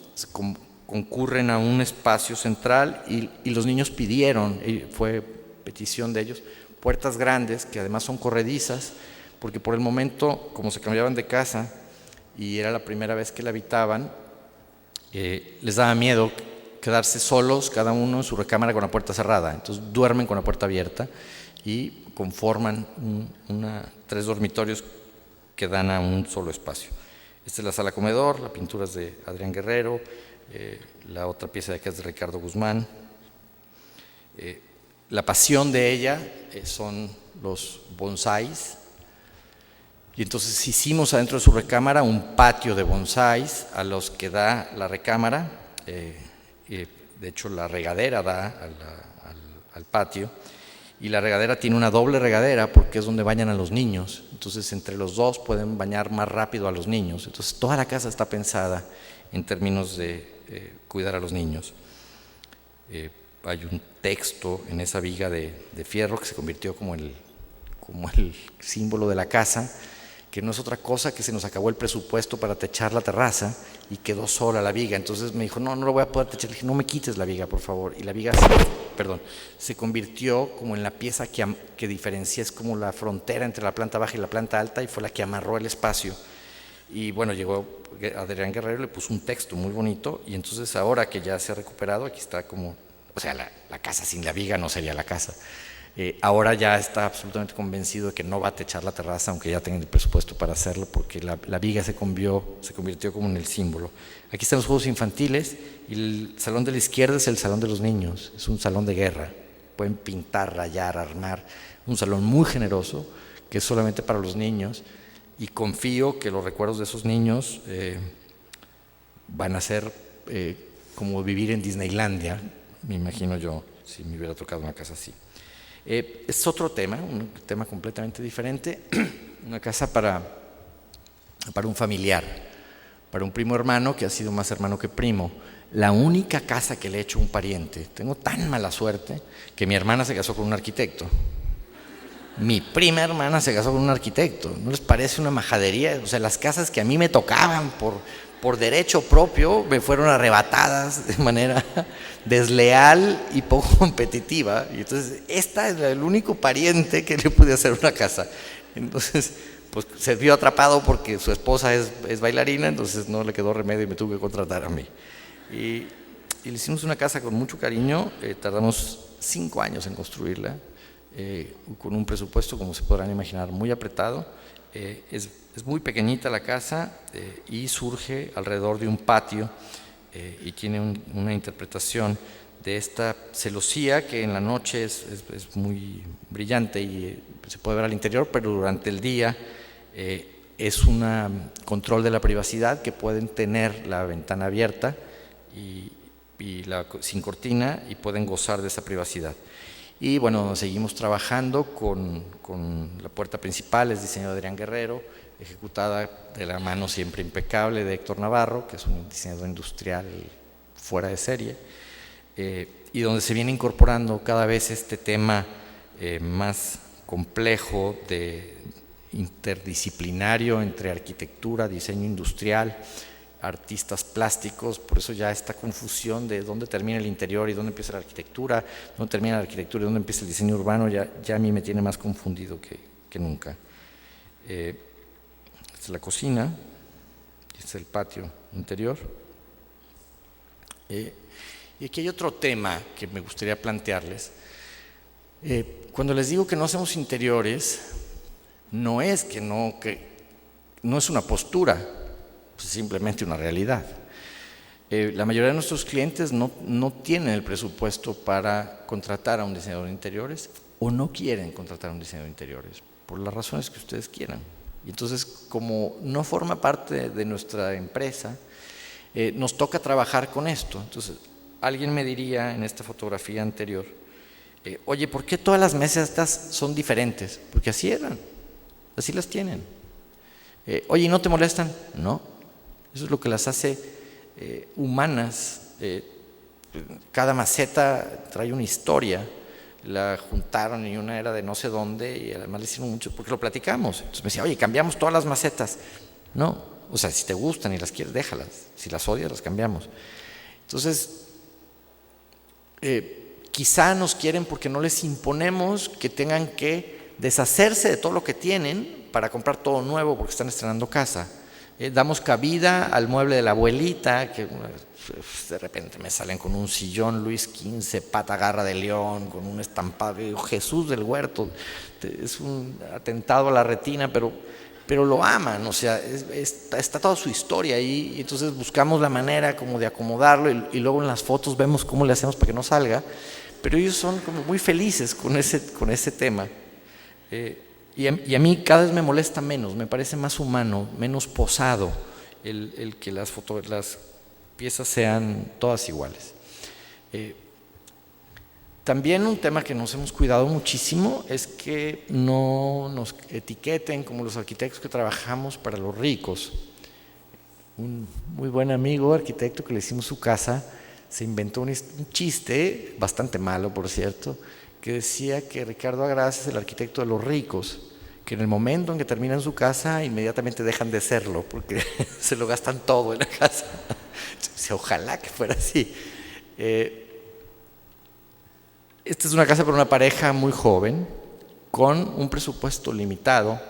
concurren a un espacio central, y los niños pidieron, fue petición de ellos, puertas grandes que además son corredizas, porque por el momento, como se cambiaban de casa y era la primera vez que la habitaban, les daba miedo quedarse solos, cada uno en su recámara con la puerta cerrada. Entonces duermen con la puerta abierta y conforman 3 dormitorios que dan a un solo espacio. Esta es la sala comedor, la pintura es de Adrián Guerrero, la otra pieza de acá es de Ricardo Guzmán. la pasión de ella son los bonsáis. Y entonces hicimos adentro de su recámara un patio de bonsáis a los que da la recámara. De hecho, la regadera da al patio. Y la regadera tiene una doble regadera porque es donde bañan a los niños. Entonces, entre los dos pueden bañar más rápido a los niños. Entonces, toda la casa está pensada en términos de cuidar a los niños. Hay un texto en esa viga de fierro que se convirtió como el símbolo de la casa, que no es otra cosa que se nos acabó el presupuesto para techar la terraza y quedó sola la viga. Entonces me dijo, no lo voy a poder techar. Le dije, no me quites la viga, por favor. Y la viga se convirtió como en la pieza que diferencia, es como la frontera entre la planta baja y la planta alta, y fue la que amarró el espacio. Y bueno, llegó Adrián Guerrero, le puso un texto muy bonito, y entonces ahora que ya se ha recuperado, aquí está como, o sea, la casa sin la viga no sería la casa. Ahora ya está absolutamente convencido de que no va a techar la terraza, aunque ya tengan el presupuesto para hacerlo, porque la viga se convirtió como en el símbolo. Aquí están los juegos infantiles, y el salón de la izquierda es el salón de los niños, es un salón de guerra. Pueden pintar, rayar, armar, un salón muy generoso, que es solamente para los niños, y confío que los recuerdos de esos niños van a ser como vivir en Disneylandia, me imagino yo, si me hubiera tocado una casa así. Es otro tema, un tema completamente diferente, una casa para un familiar, para un primo hermano que ha sido más hermano que primo. La única casa que le he hecho a un pariente. Tengo tan mala suerte que mi hermana se casó con un arquitecto. Mi prima hermana se casó con un arquitecto. ¿No les parece una majadería? O sea, las casas que a mí me tocaban por derecho propio me fueron arrebatadas de manera desleal y poco competitiva. Y entonces, esta es el único pariente que le pude hacer una casa. Entonces, pues se vio atrapado porque su esposa es bailarina, entonces no le quedó remedio y me tuve que contratar a mí. Y le hicimos una casa con mucho cariño, tardamos 5 años en construirla, con un presupuesto, como se podrán imaginar, muy apretado. Es muy pequeñita la casa y surge alrededor de un patio y tiene una interpretación de esta celosía que en la noche es muy brillante y se puede ver al interior, pero durante el día es un control de la privacidad, que pueden tener la ventana abierta y sin cortina y pueden gozar de esa privacidad. Y bueno, seguimos trabajando con la puerta principal, es diseño de Adrián Guerrero, ejecutada de la mano siempre impecable de Héctor Navarro, que es un diseñador industrial fuera de serie, y donde se viene incorporando cada vez este tema más complejo, interdisciplinario entre arquitectura, diseño industrial, artistas plásticos. Por eso ya esta confusión de dónde termina el interior y dónde empieza la arquitectura, dónde termina la arquitectura y dónde empieza el diseño urbano, ya a mí me tiene más confundido que nunca. Esta es la cocina, este es el patio interior. Y aquí hay otro tema que me gustaría plantearles. Cuando les digo que no hacemos interiores, no es que no es una postura, es simplemente una realidad. La mayoría de nuestros clientes no tienen el presupuesto para contratar a un diseñador de interiores, o no quieren contratar a un diseñador de interiores, por las razones que ustedes quieran. Y entonces, como no forma parte de nuestra empresa, nos toca trabajar con esto. Entonces, alguien me diría en esta fotografía anterior, oye, ¿por qué todas las mesas estas son diferentes? Porque así eran, así las tienen. Oye, ¿y no te molestan? No. Eso es lo que las hace humanas. Cada maceta trae una historia. La juntaron y una era de no sé dónde, y además le hicieron mucho, porque lo platicamos. Entonces me decía, oye, cambiamos todas las macetas. No, o sea, si te gustan y las quieres, déjalas. Si las odias, las cambiamos. Entonces, quizá nos quieren porque no les imponemos que tengan que deshacerse de todo lo que tienen para comprar todo nuevo porque están estrenando casa. Damos cabida al mueble de la abuelita, que de repente me salen con un sillón Luis XV, pata garra de león, con un estampado, Jesús del huerto. Es un atentado a la retina, pero lo aman, o sea, está toda su historia ahí, y entonces buscamos la manera como de acomodarlo, y luego en las fotos vemos cómo le hacemos para que no salga, pero ellos son como muy felices con ese tema. Y a mí cada vez me molesta menos, me parece más humano, menos posado el que las piezas sean todas iguales. También un tema que nos hemos cuidado muchísimo es que no nos etiqueten como los arquitectos que trabajamos para los ricos. Un muy buen amigo arquitecto que le hicimos su casa se inventó un chiste, bastante malo por cierto, que decía que Ricardo Agraz es el arquitecto de los ricos, que en el momento en que terminan su casa inmediatamente dejan de serlo porque se lo gastan todo en la casa. Entonces, ojalá que fuera así. Esta es una casa para una pareja muy joven, con un presupuesto limitado,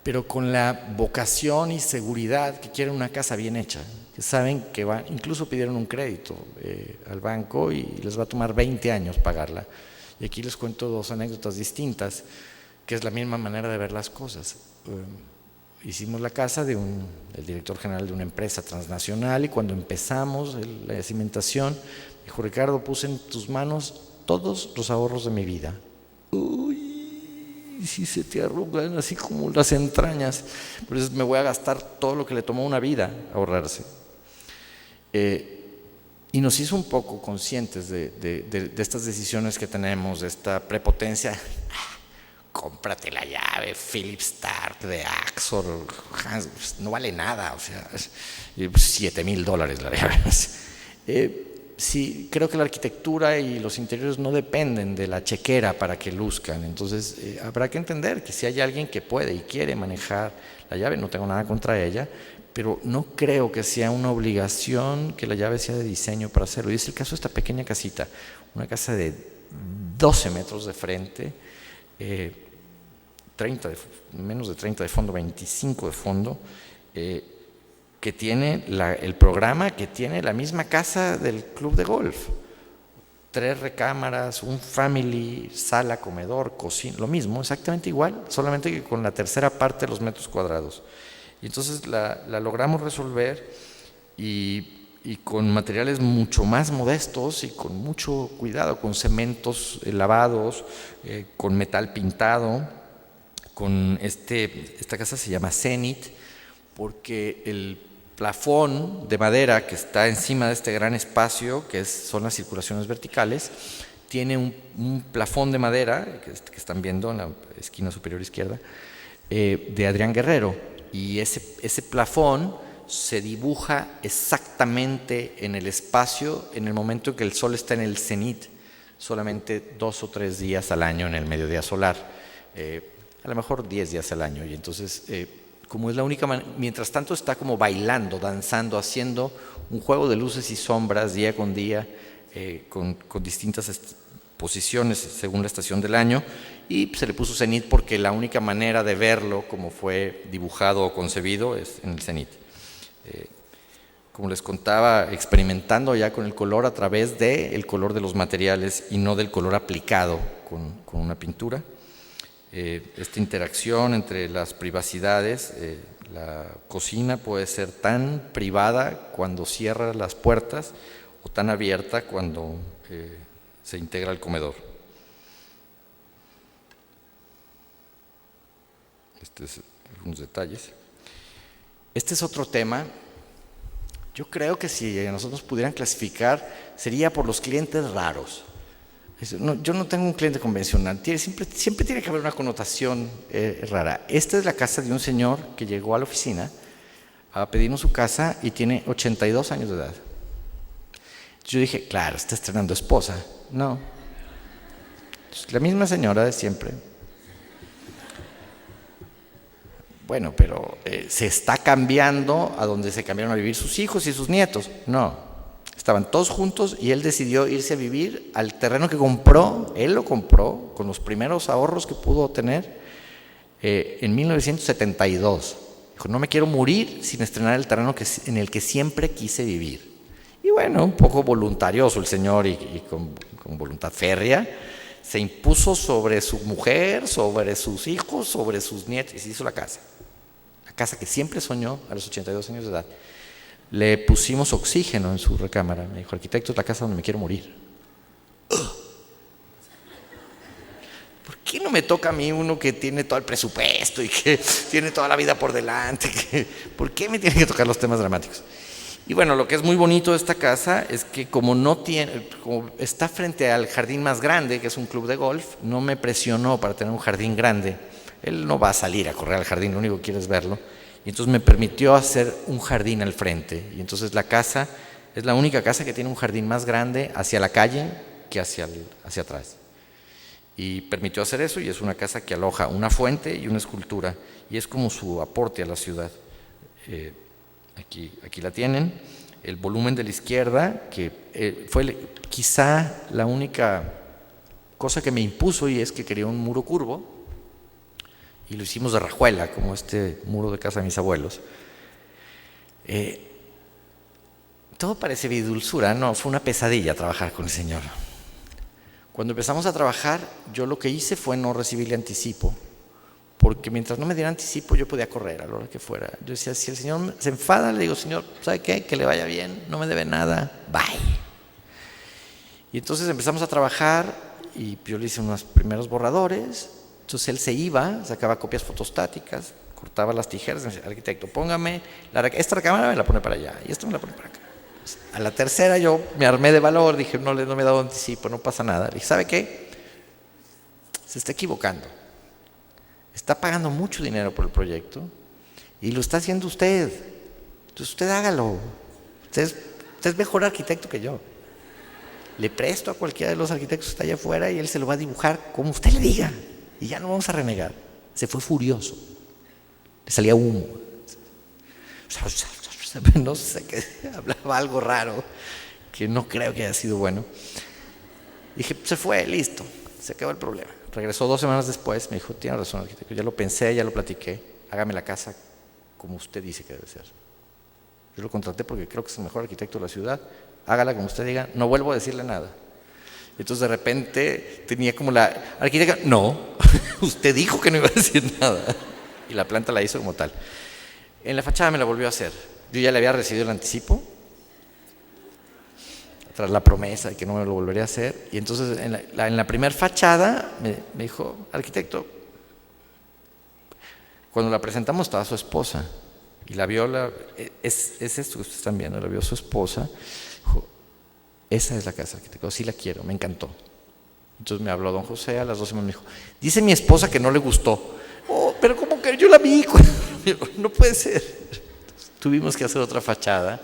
pero con la vocación y seguridad que quieren una casa bien hecha, que saben que incluso pidieron un crédito al banco y les va a tomar 20 años pagarla. Y aquí les cuento dos anécdotas distintas, que es la misma manera de ver las cosas. Hicimos la casa del director general de una empresa transnacional y cuando empezamos la cimentación, dijo: Ricardo, puse en tus manos todos los ahorros de mi vida. Uy, si se te arrugan así como las entrañas, pues me voy a gastar todo lo que le tomó una vida ahorrarse. Y nos hizo un poco conscientes de estas decisiones que tenemos, de esta prepotencia. Cómprate la llave Philips Stark de Axor, no vale nada, o sea, $7,000 la llave. Sí, creo que la arquitectura y los interiores no dependen de la chequera para que luzcan, entonces habrá que entender que si hay alguien que puede y quiere manejar la llave, no tengo nada contra ella, pero no creo que sea una obligación que la llave sea de diseño para hacerlo. Y es el caso de esta pequeña casita, una casa de 12 metros de frente, menos de 30 de fondo, 25 de fondo, que tiene el programa que tiene la misma casa del club de golf. 3 recámaras, un family, sala, comedor, cocina, lo mismo, exactamente igual, solamente que con la tercera parte de los metros cuadrados. Y entonces la logramos resolver y con materiales mucho más modestos y con mucho cuidado, con cementos lavados, con metal pintado, con esta casa se llama Zenith, porque el plafón de madera que está encima de este gran espacio, que son las circulaciones verticales, tiene un plafón de madera, que están viendo en la esquina superior izquierda, de Adrián Guerrero, y ese plafón se dibuja exactamente en el espacio en el momento en que el sol está en el cenit, solamente 2 o 3 días al año en el mediodía solar, a lo mejor 10 días al año, y entonces como es la única manera, mientras tanto está como bailando, danzando, haciendo un juego de luces y sombras día con día, con distintas posiciones según la estación del año, y se le puso cenit porque la única manera de verlo como fue dibujado o concebido es en el cenit. Como les contaba, experimentando ya con el color a través del color de los materiales y no del color aplicado con una pintura. Esta interacción entre las privacidades, la cocina puede ser tan privada cuando cierra las puertas o tan abierta cuando se integra el comedor. Algunos detalles. Este es otro tema. Yo creo que si nosotros pudieran clasificar, sería por los clientes raros. Yo no tengo un cliente convencional, siempre tiene que haber una connotación rara. Esta es la casa de un señor que llegó a la oficina a pedirnos su casa y tiene 82 años de edad. Yo dije, claro, está estrenando esposa. No, la misma señora de siempre. Bueno, pero se está cambiando a donde se cambiaron a vivir sus hijos y sus nietos. No. Estaban todos juntos y él decidió irse a vivir al terreno que compró. Él lo compró con los primeros ahorros que pudo obtener en 1972. Dijo, no me quiero morir sin estrenar el terreno en el que siempre quise vivir. Y bueno, un poco voluntarioso el señor y con voluntad férrea, se impuso sobre su mujer, sobre sus hijos, sobre sus nietos y se hizo la casa. La casa que siempre soñó a los 82 años de edad. Le pusimos oxígeno en su recámara. Me dijo, arquitecto, es la casa donde me quiero morir. qué no me toca a mí uno que tiene todo el presupuesto y que tiene toda la vida por delante? ¿Por qué me tienen que tocar los temas dramáticos? Y bueno, lo que es muy bonito de esta casa es que como está frente al jardín más grande, que es un club de golf, no me presionó para tener un jardín grande. Él no va a salir a correr al jardín, lo único que quiere es verlo. Y entonces me permitió hacer un jardín al frente. Y entonces la casa es la única casa que tiene un jardín más grande hacia la calle que hacia atrás. Y permitió hacer eso, y es una casa que aloja una fuente y una escultura. Y es como su aporte a la ciudad. Aquí la tienen. El volumen de la izquierda, que fue quizá la única cosa que me impuso, y es que quería un muro curvo, y lo hicimos de rajuela, como este muro de casa de mis abuelos. Todo parece vida y dulzura, no, fue una pesadilla trabajar con el señor. Cuando empezamos a trabajar, yo lo que hice fue no recibirle anticipo, porque mientras no me diera anticipo yo podía correr a la hora que fuera. Yo decía, si el señor se enfada, le digo, señor, ¿sabe qué? Que le vaya bien, no me debe nada, bye. Y entonces empezamos a trabajar, y yo le hice unos primeros borradores. Entonces él se iba, sacaba copias fotostáticas, cortaba las tijeras, me decía, arquitecto, póngame, esta cámara me la pone para allá, y esto me la pone para acá. A la tercera yo me armé de valor, dije, no me he dado anticipo, no pasa nada. Le dije, ¿sabe qué? Se está equivocando. Está pagando mucho dinero por el proyecto y lo está haciendo usted. Entonces usted hágalo. Usted es mejor arquitecto que yo. Le presto a cualquiera de los arquitectos que está allá afuera y él se lo va a dibujar como usted le diga. Y ya no vamos a renegar. Se fue furioso. Le salía humo. No sé qué, hablaba algo raro que no creo que haya sido bueno. Dije, se fue, listo, se acabó el problema. Regresó 2 semanas después, me dijo, tiene razón, arquitecto, ya lo pensé, ya lo platiqué, hágame la casa como usted dice que debe ser. Yo lo contraté porque creo que es el mejor arquitecto de la ciudad, hágala como usted diga, no vuelvo a decirle nada. Entonces de repente tenía como la arquitecta, no, usted dijo que no iba a decir nada. Y la planta la hizo como tal. En la fachada me la volvió a hacer. Yo ya le había recibido el anticipo, tras la promesa de que no me lo volvería a hacer. Y entonces en la primera fachada me dijo, arquitecto, cuando la presentamos estaba su esposa, y la vio, es esto que ustedes están viendo, la vio su esposa, dijo, esa es la casa, arquitecto, sí la quiero, me encantó. Entonces me habló don José, a las 2 semanas me dijo, dice mi esposa que no le gustó. Oh, pero como que yo la vi, no puede ser. Tuvimos que hacer otra fachada.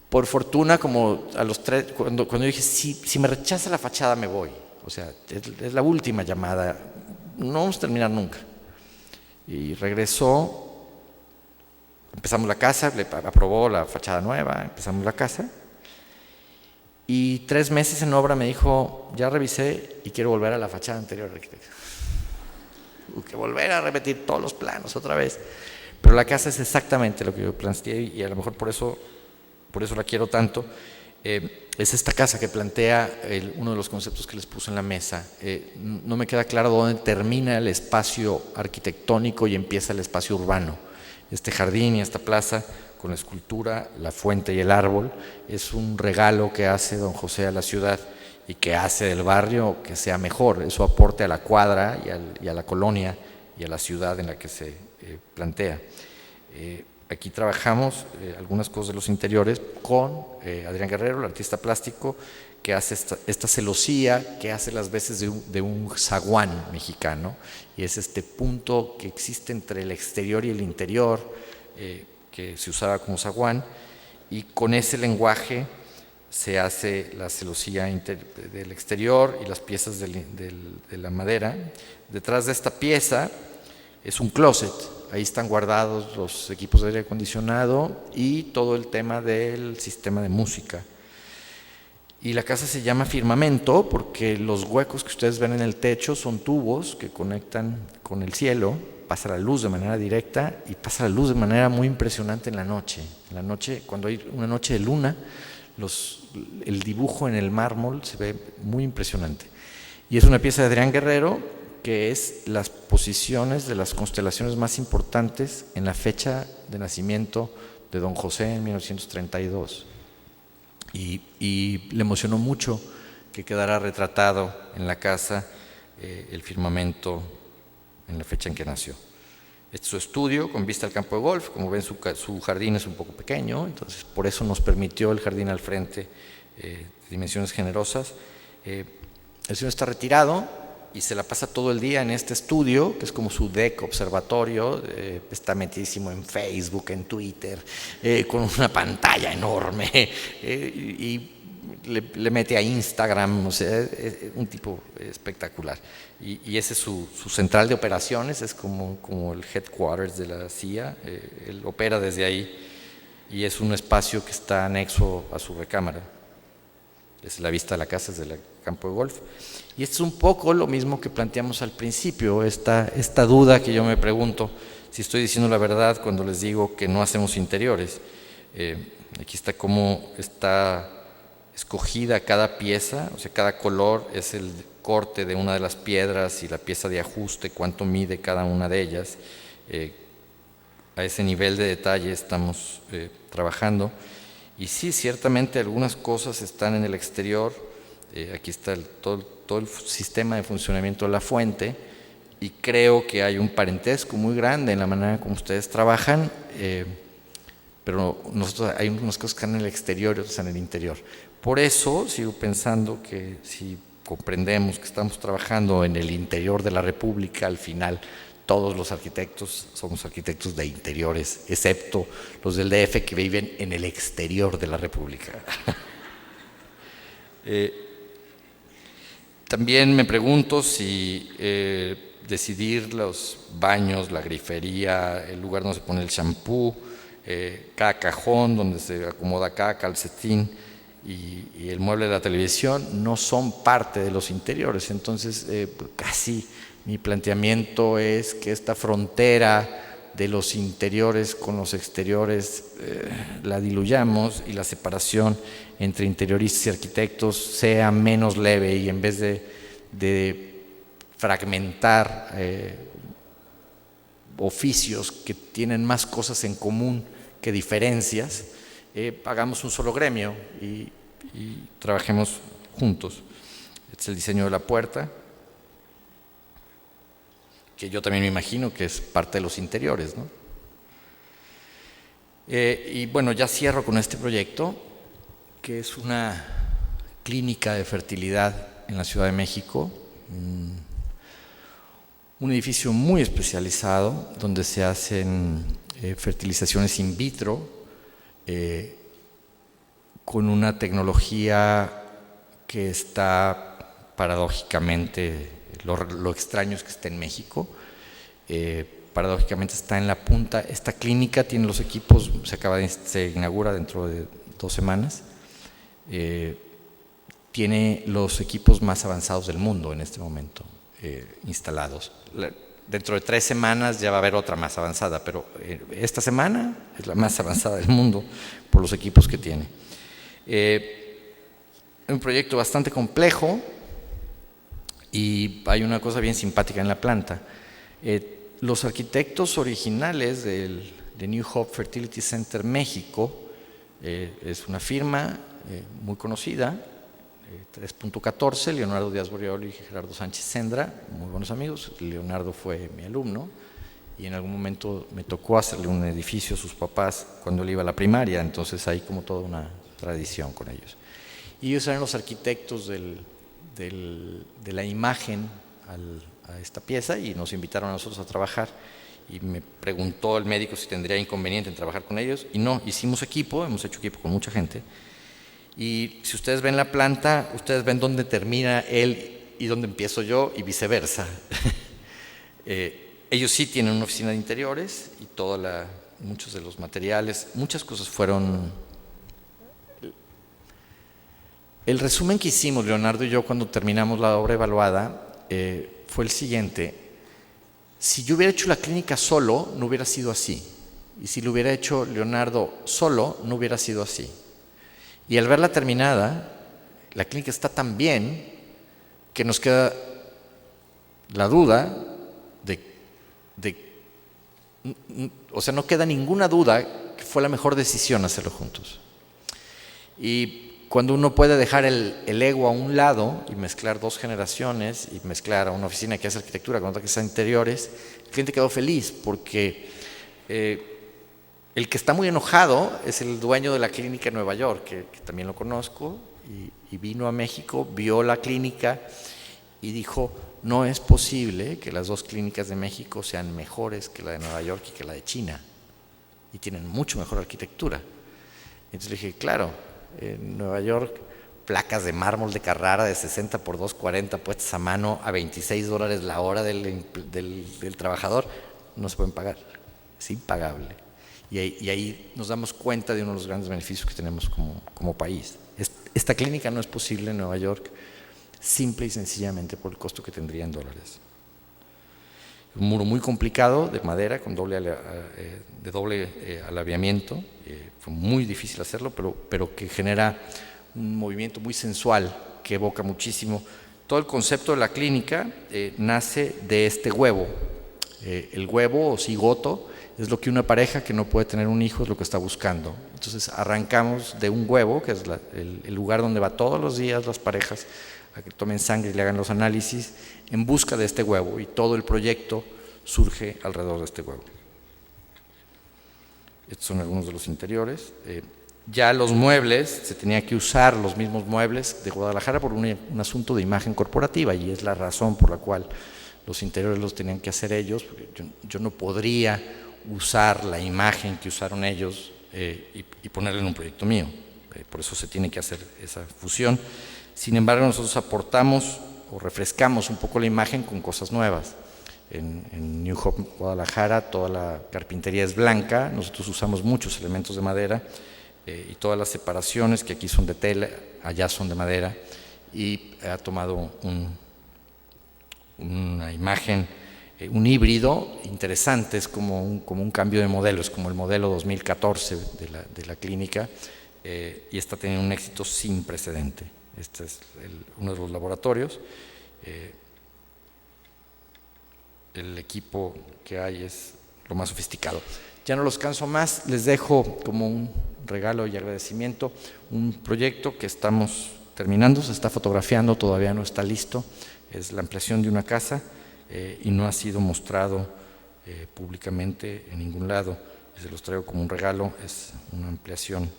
Por fortuna, como a los 3, cuando yo dije, si me rechaza la fachada me voy. O sea, es la última llamada, no vamos a terminar nunca. Y regresó, empezamos la casa, le aprobó la fachada nueva, empezamos la casa. Y 3 meses en obra me dijo, ya revisé y quiero volver a la fachada anterior, arquitecto. Que volver a repetir todos los planos otra vez. Pero la casa es exactamente lo que yo planteé, y a lo mejor por eso la quiero tanto. Es esta casa que plantea uno de los conceptos que les puse en la mesa. No me queda claro dónde termina el espacio arquitectónico y empieza el espacio urbano. Este jardín y esta plaza, con la escultura, la fuente y el árbol, es un regalo que hace don José a la ciudad y que hace del barrio que sea mejor. Eso aporte a la cuadra y a la colonia y a la ciudad en la que se plantea. Aquí trabajamos algunas cosas de los interiores con Adrián Guerrero, el artista plástico, que hace esta celosía, que hace las veces de un zaguán mexicano, y es este punto que existe entre el exterior y el interior, que se usaba como zaguán, y con ese lenguaje se hace la celosía del exterior y las piezas de la madera. Detrás de esta pieza es un closet, ahí están guardados los equipos de aire acondicionado y todo el tema del sistema de música. Y la casa se llama Firmamento porque los huecos que ustedes ven en el techo son tubos que conectan con el cielo, pasa la luz de manera directa y pasa la luz de manera muy impresionante en la noche. En la noche, cuando hay una noche de luna, el dibujo en el mármol se ve muy impresionante. Y es una pieza de Adrián Guerrero, que es las posiciones de las constelaciones más importantes en la fecha de nacimiento de don José en 1932. Y le emocionó mucho que quedara retratado en la casa el firmamento en la fecha en que nació. Este es su estudio con vista al campo de golf. Como ven, su jardín es un poco pequeño, entonces por eso nos permitió el jardín al frente, dimensiones generosas. El señor está retirado y se la pasa todo el día en este estudio, que es como su deck observatorio. Está metidísimo en Facebook, en Twitter, con una pantalla enorme, y le mete a Instagram, o sea, es un tipo espectacular. Y ese es su central de operaciones, es como el headquarters de la CIA. Él opera desde ahí y es un espacio que está anexo a su recámara. Es la vista de la casa desde el campo de golf. Y esto es un poco lo mismo que planteamos al principio, esta duda que yo me pregunto si estoy diciendo la verdad cuando les digo que no hacemos interiores. Aquí está cómo está escogida cada pieza, o sea, cada color es el corte de una de las piedras y la pieza de ajuste, cuánto mide cada una de ellas. A ese nivel de detalle estamos trabajando. Y sí, ciertamente algunas cosas están en el exterior. Aquí está todo el sistema de funcionamiento de la fuente, y creo que hay un parentesco muy grande en la manera como ustedes trabajan, pero nosotros hay unas cosas que están en el exterior y otras en el interior. Por eso sigo pensando que si comprendemos que estamos trabajando en el interior de la República, al final todos los arquitectos somos arquitectos de interiores, excepto los del DF que viven en el exterior de la República. También me pregunto si decidir los baños, la grifería, el lugar donde se pone el champú, cada cajón donde se acomoda cada calcetín y el mueble de la televisión no son parte de los interiores. Entonces, casi mi planteamiento es que esta frontera de los interiores con los exteriores la diluyamos y la separación entre interioristas y arquitectos sea menos leve, y en vez de fragmentar oficios que tienen más cosas en común que diferencias, hagamos un solo gremio y trabajemos juntos. Este es el diseño de la puerta, que yo también me imagino que es parte de los interiores, ¿no? Y bueno, ya cierro con este proyecto, que es una clínica de fertilidad en la Ciudad de México, un edificio muy especializado donde se hacen fertilizaciones in vitro, con una tecnología que está paradójicamente, lo extraño es que esté en México, paradójicamente está en la punta. Esta clínica tiene los equipos, se inaugura dentro de 2 semanas, tiene los equipos más avanzados del mundo en este momento instalados. Dentro de 3 semanas ya va a haber otra más avanzada, pero esta semana es la más avanzada del mundo por los equipos que tiene. Un proyecto bastante complejo, y hay una cosa bien simpática en la planta. Los arquitectos originales de New Hope Fertility Center México, es una firma muy conocida, 3.14, Leonardo Díaz Borrioli y Gerardo Sánchez Sendra, muy buenos amigos. Leonardo fue mi alumno y en algún momento me tocó hacerle un edificio a sus papás cuando él iba a la primaria, entonces hay como toda una tradición con ellos. Y ellos eran los arquitectos de la imagen a esta pieza, y nos invitaron a nosotros a trabajar, y me preguntó el médico si tendría inconveniente en trabajar con ellos, y no, hicimos equipo, hemos hecho equipo con mucha gente. Y si ustedes ven la planta, ustedes ven dónde termina él y dónde empiezo yo, y viceversa. Ellos sí tienen una oficina de interiores, y muchos de los materiales, muchas cosas fueron... El resumen que hicimos, Leonardo y yo, cuando terminamos la obra evaluada, fue el siguiente: si yo hubiera hecho la clínica solo, no hubiera sido así, y si lo hubiera hecho Leonardo solo, no hubiera sido así. Y al verla terminada, la clínica está tan bien que nos queda la duda o sea, no queda ninguna duda que fue la mejor decisión hacerlo juntos. Y cuando uno puede dejar el ego a un lado y mezclar dos generaciones y mezclar a una oficina que hace arquitectura con otra que hace interiores, el cliente quedó feliz porque el que está muy enojado es el dueño de la clínica en Nueva York, que también lo conozco, y vino a México, vio la clínica y dijo, no es posible que las dos clínicas de México sean mejores que la de Nueva York y que la de China, y tienen mucho mejor arquitectura. Entonces le dije, claro, en Nueva York, placas de mármol de Carrara de 60 por 240 puestas a mano a $26 la hora del trabajador, no se pueden pagar, es impagable. Y ahí nos damos cuenta de uno de los grandes beneficios que tenemos como país. Esta clínica no es posible en Nueva York simple y sencillamente por el costo que tendría en dólares. Un muro muy complicado de madera con doble alaviamiento, fue muy difícil hacerlo, pero que genera un movimiento muy sensual que evoca muchísimo. Todo el concepto de la clínica nace de este huevo. El huevo o cigoto es lo que una pareja que no puede tener un hijo es lo que está buscando. Entonces arrancamos de un huevo, que es el lugar donde va todos los días las parejas a que tomen sangre y le hagan los análisis, en busca de este huevo, y todo el proyecto surge alrededor de este huevo. Estos son algunos de los interiores. Ya los muebles, se tenía que usar los mismos muebles de Guadalajara por un asunto de imagen corporativa, y es la razón por la cual los interiores los tenían que hacer ellos. Yo no podría usar la imagen que usaron ellos y ponerla en un proyecto mío. Por eso se tiene que hacer esa fusión. Sin embargo, nosotros aportamos o refrescamos un poco la imagen con cosas nuevas. En New Hope, Guadalajara, toda la carpintería es blanca, nosotros usamos muchos elementos de madera y todas las separaciones que aquí son de tela, allá son de madera, y ha tomado una imagen, un híbrido interesante, es como un cambio de modelo, es como el modelo 2014 de la clínica, y está teniendo un éxito sin precedente. Este es uno de los laboratorios. El equipo que hay es lo más sofisticado. Ya no los canso más, les dejo como un regalo y agradecimiento un proyecto que estamos terminando, se está fotografiando, todavía no está listo, es la ampliación de una casa y no ha sido mostrado públicamente en ningún lado. Se los traigo como un regalo, es una ampliación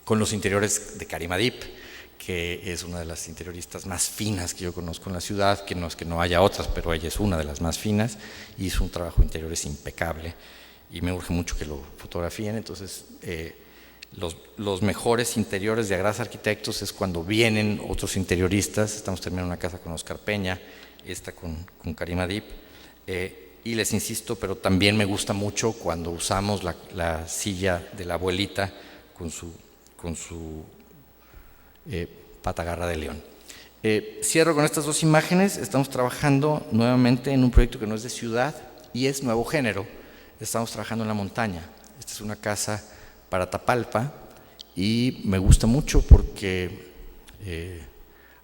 con los interiores de Karima Deep, que es una de las interioristas más finas que yo conozco en la ciudad, que no es que no haya otras, pero ella es una de las más finas, y hizo un trabajo de interiores impecable, y me urge mucho que lo fotografíen. Entonces, los mejores interiores de Agrasa Arquitectos es cuando vienen otros interioristas. Estamos terminando una casa con Oscar Peña, esta con Karima Deep, y les insisto, pero también me gusta mucho cuando usamos la silla de la abuelita con su pata garra de león. Cierro con estas dos imágenes. Estamos trabajando nuevamente en un proyecto que no es de ciudad y es nuevo género. Estamos trabajando en la montaña. Esta es una casa para Tapalpa y me gusta mucho porque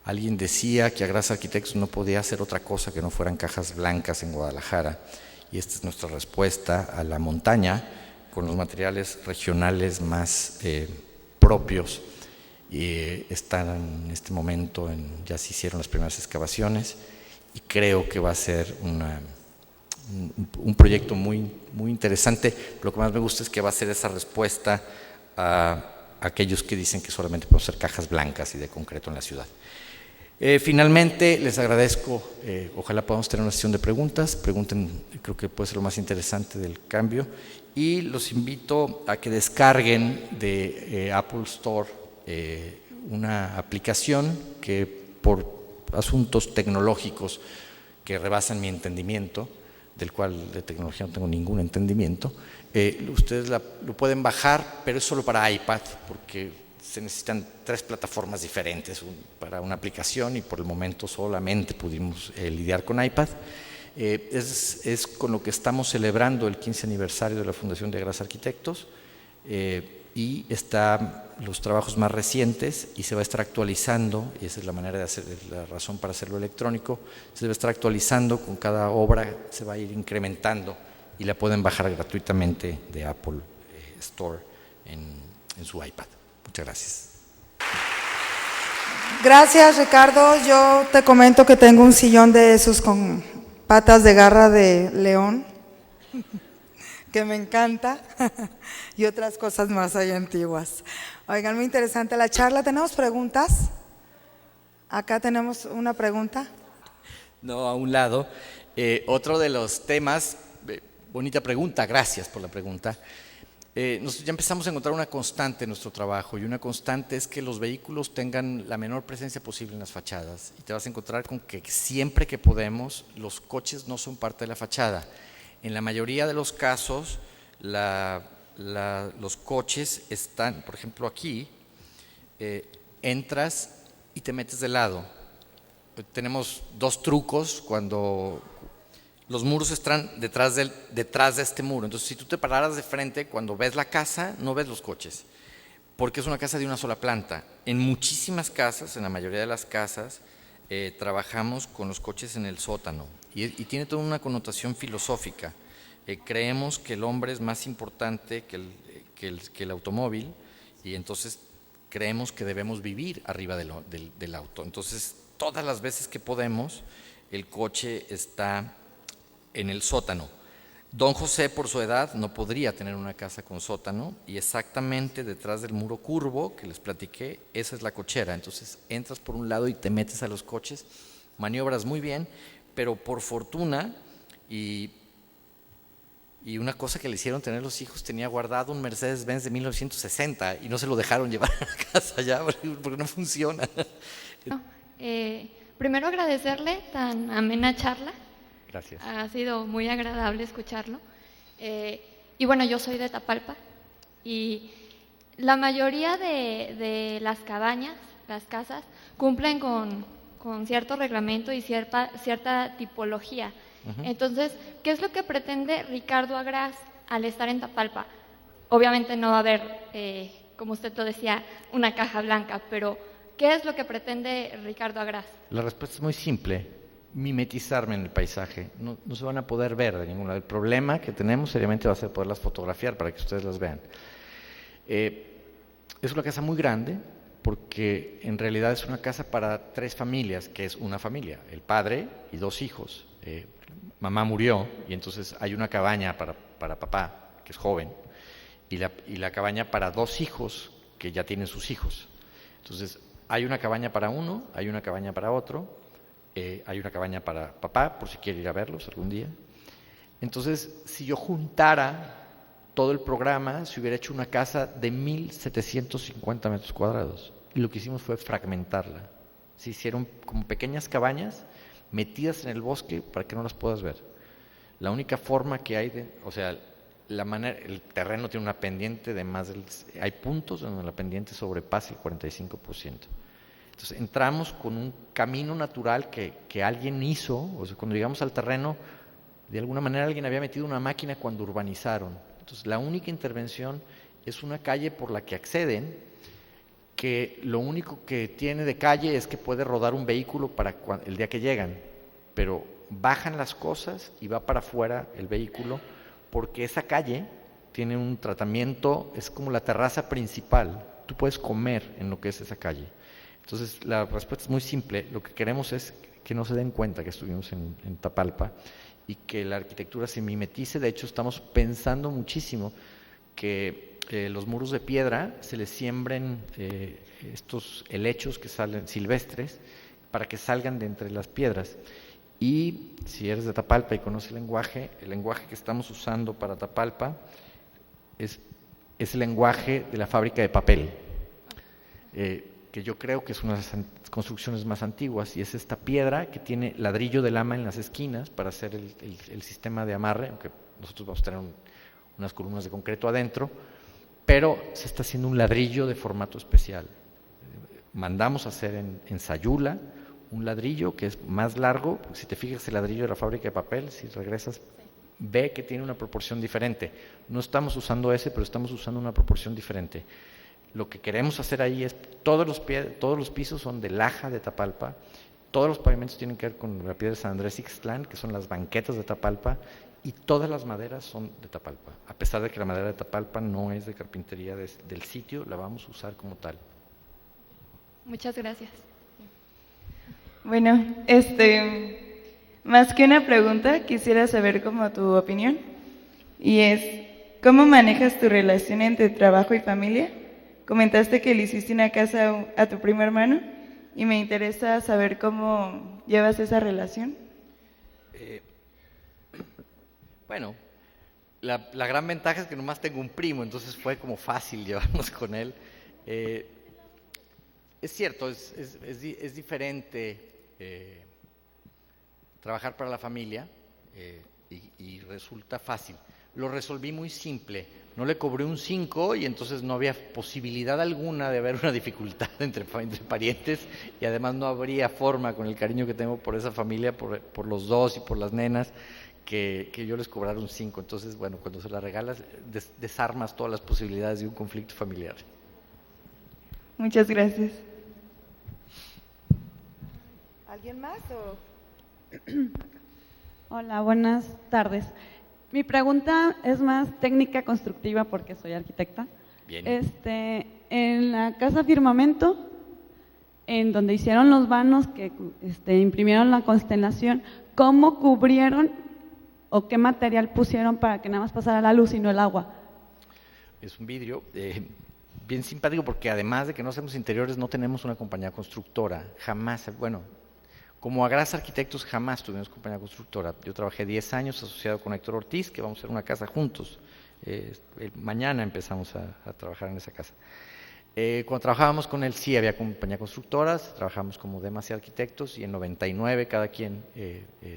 alguien decía que Agrasa Arquitectos no podía hacer otra cosa que no fueran cajas blancas en Guadalajara, y esta es nuestra respuesta a la montaña con los materiales regionales más propios. Y están en este momento, ya se hicieron las primeras excavaciones, y creo que va a ser un proyecto muy, muy interesante. Lo que más me gusta es que va a ser esa respuesta a aquellos que dicen que solamente podemos hacer cajas blancas y de concreto en la ciudad. Finalmente, les agradezco, ojalá podamos tener una sesión de preguntas. Pregunten, creo que puede ser lo más interesante del cambio, y los invito a que descarguen de Apple Store una aplicación que, por asuntos tecnológicos que rebasan mi entendimiento, del cual de tecnología no tengo ningún entendimiento, ustedes lo pueden bajar, pero es solo para iPad, porque se necesitan 3 plataformas diferentes para una aplicación, y por el momento solamente pudimos lidiar con iPad. Es con lo que estamos celebrando el 15 aniversario de la Fundación de Agrasa Arquitectos, y están los trabajos más recientes, y se va a estar actualizando, y esa es la manera de hacer, la razón para hacerlo electrónico. Se va a estar actualizando con cada obra, se va a ir incrementando, y la pueden bajar gratuitamente de Apple Store en su iPad. Muchas gracias. Gracias, Ricardo. Yo te comento que tengo un sillón de esos con patas de garra de león, que me encanta, y otras cosas más ahí antiguas. Oigan, muy interesante la charla. ¿Tenemos preguntas? Acá tenemos una pregunta. No, a un lado. Otro de los temas, bonita pregunta, gracias por la pregunta. Nosotros ya empezamos a encontrar una constante en nuestro trabajo, y una constante es que los vehículos tengan la menor presencia posible en las fachadas, y te vas a encontrar con que siempre que podemos los coches no son parte de la fachada. En la mayoría de los casos los coches están, por ejemplo aquí, entras y te metes de lado. Tenemos dos trucos cuando los muros están detrás de este muro. Entonces, si tú te pararas de frente, cuando ves la casa, no ves los coches, porque es una casa de una sola planta. En muchísimas casas, en la mayoría de las casas, trabajamos con los coches en el sótano, y tiene toda una connotación filosófica. Creemos que el hombre es más importante que el automóvil, y entonces creemos que debemos vivir arriba del auto. Entonces, todas las veces que podemos, el coche está en el sótano. Don José, por su edad, no podría tener una casa con sótano, y exactamente detrás del muro curvo que les platiqué, esa es la cochera. Entonces entras por un lado y te metes a los coches, maniobras muy bien, pero por fortuna y una cosa que le hicieron tener los hijos, tenía guardado un Mercedes-Benz de 1960 y no se lo dejaron llevar a la casa ya porque no funciona. Primero agradecerle tan amena charla. Gracias. Ha sido muy agradable escucharlo. Y bueno, yo soy de Tapalpa, y la mayoría de las cabañas, las casas, cumplen con cierto reglamento y cierta tipología. Entonces, ¿qué es lo que pretende Ricardo Agraz al estar en Tapalpa? Obviamente no va a haber, como usted lo decía, una caja blanca, pero ¿qué es lo que pretende Ricardo Agraz? La respuesta es muy simple: mimetizarme en el paisaje. No se van a poder ver de ningún lado. El problema que tenemos seriamente va a ser poderlas fotografiar para que ustedes las vean. Es una casa muy grande, porque en realidad es una casa para 3 familias, que es una familia, el padre y 2 hijos. Mamá murió, y entonces hay una cabaña para papá, que es joven, y la cabaña para 2 hijos, que ya tienen sus hijos. Entonces hay una cabaña para uno, hay una cabaña para otro, hay una cabaña para papá, por si quiere ir a verlos algún día. Entonces, si yo juntara todo el programa, se hubiera hecho una casa de 1,750 metros cuadrados. Y lo que hicimos fue fragmentarla. Se hicieron como pequeñas cabañas metidas en el bosque para que no las puedas ver. La única forma que hay el terreno tiene una pendiente de hay puntos donde la pendiente sobrepasa el 45%. Entonces entramos con un camino natural que alguien hizo. O sea, cuando llegamos al terreno, de alguna manera alguien había metido una máquina cuando urbanizaron. Entonces la única intervención es una calle por la que acceden, que lo único que tiene de calle es que puede rodar un vehículo para el día que llegan, pero bajan las cosas y va para afuera el vehículo, porque esa calle tiene un tratamiento, es como la terraza principal. Tú puedes comer en lo que es esa calle. Entonces, la respuesta es muy simple. Lo que queremos es que no se den cuenta que estuvimos en Tapalpa, y que la arquitectura se mimetice. De hecho, estamos pensando muchísimo que los muros de piedra se les siembren estos helechos que salen silvestres, para que salgan de entre las piedras. Y si eres de Tapalpa y conoces el lenguaje que estamos usando para Tapalpa es el lenguaje de la fábrica de papel. Que yo creo que es una de las construcciones más antiguas, y es esta piedra que tiene ladrillo de lama en las esquinas para hacer el sistema de amarre, aunque nosotros vamos a tener unas columnas de concreto adentro, pero se está haciendo un ladrillo de formato especial. Mandamos a hacer en Sayula un ladrillo que es más largo, porque si te fijas el ladrillo de la fábrica de papel, si regresas, ve que tiene una proporción diferente. No estamos usando ese, pero estamos usando una proporción diferente. Lo que queremos hacer ahí es, todos los pisos son de laja de Tapalpa, todos los pavimentos tienen que ver con la piedra de San Andrés Ixtlán, que son las banquetas de Tapalpa, y todas las maderas son de Tapalpa. A pesar de que la madera de Tapalpa no es de carpintería del sitio, la vamos a usar como tal. Muchas gracias. Bueno, más que una pregunta, quisiera saber como tu opinión. Y es, ¿cómo manejas tu relación entre trabajo y familia? Comentaste que le hiciste una casa a tu primo hermano y me interesa saber cómo llevas esa relación. Bueno, la gran ventaja es que nomás tengo un primo, entonces fue como fácil llevarnos con él. Es cierto, es diferente trabajar para la familia y resulta fácil. Lo resolví muy simple, no le cobré un 5 y entonces no había posibilidad alguna de haber una dificultad entre parientes y además no habría forma, con el cariño que tengo por esa familia, por los dos y por las nenas, que yo les cobrara un 5. Entonces, bueno, cuando se la regalas, desarmas todas las posibilidades de un conflicto familiar. Muchas gracias. ¿Alguien más? Hola, buenas tardes. Mi pregunta es más técnica constructiva porque soy arquitecta. Bien. En la Casa Firmamento, en donde hicieron los vanos que imprimieron la constelación, ¿cómo cubrieron o qué material pusieron para que nada más pasara la luz y no el agua? Es un vidrio bien simpático porque además de que no hacemos interiores, no tenemos una compañía constructora. Jamás, bueno, como Agraz Arquitectos jamás tuvimos compañía constructora. Yo trabajé 10 años asociado con Héctor Ortiz, que vamos a hacer una casa juntos. Mañana empezamos a trabajar en esa casa. Cuando trabajábamos con él sí había compañía constructora, trabajamos como Demas y Arquitectos y en 99 cada quien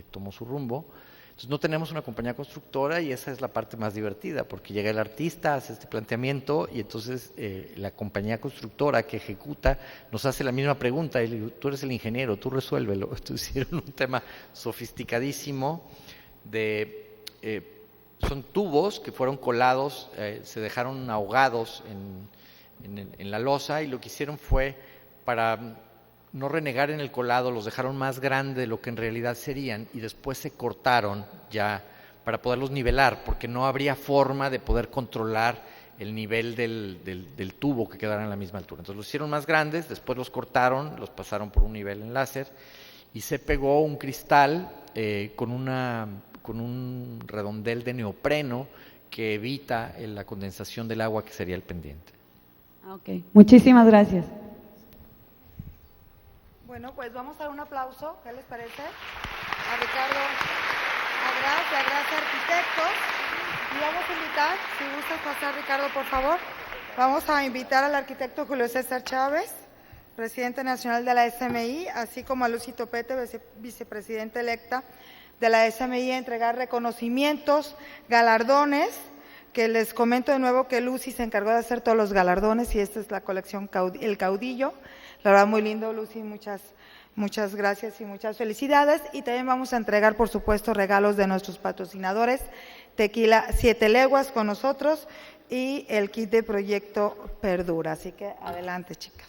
tomó su rumbo. Entonces no tenemos una compañía constructora y esa es la parte más divertida porque llega el artista, hace este planteamiento y entonces la compañía constructora que ejecuta nos hace la misma pregunta y le digo, tú eres el ingeniero, tú resuélvelo. Entonces hicieron un tema sofisticadísimo son tubos que fueron colados, se dejaron ahogados en la losa y lo que hicieron fue para no renegar en el colado, los dejaron más grandes de lo que en realidad serían y después se cortaron ya para poderlos nivelar, porque no habría forma de poder controlar el nivel del tubo que quedara en la misma altura. Entonces los hicieron más grandes, después los cortaron, los pasaron por un nivel en láser y se pegó un cristal con un redondel de neopreno que evita la condensación del agua que sería el pendiente. Ok, muchísimas gracias. Bueno, pues vamos a dar un aplauso, ¿qué les parece? A Ricardo Agraz, de Agraz Arquitectos. Y vamos a invitar, si gustas pasar, Ricardo, por favor. Vamos a invitar al arquitecto Julio César Chávez, presidente nacional de la SMI, así como a Lucy Topete, vicepresidenta electa de la SMI, a entregar reconocimientos, galardones, que les comento de nuevo que Lucy se encargó de hacer todos los galardones y esta es la colección El Caudillo. La verdad, muy lindo, Lucy, muchas gracias y muchas felicidades. Y también vamos a entregar, por supuesto, regalos de nuestros patrocinadores, Tequila 7 Leguas con nosotros y el kit de Proyecto Perdura. Así que adelante, chicas.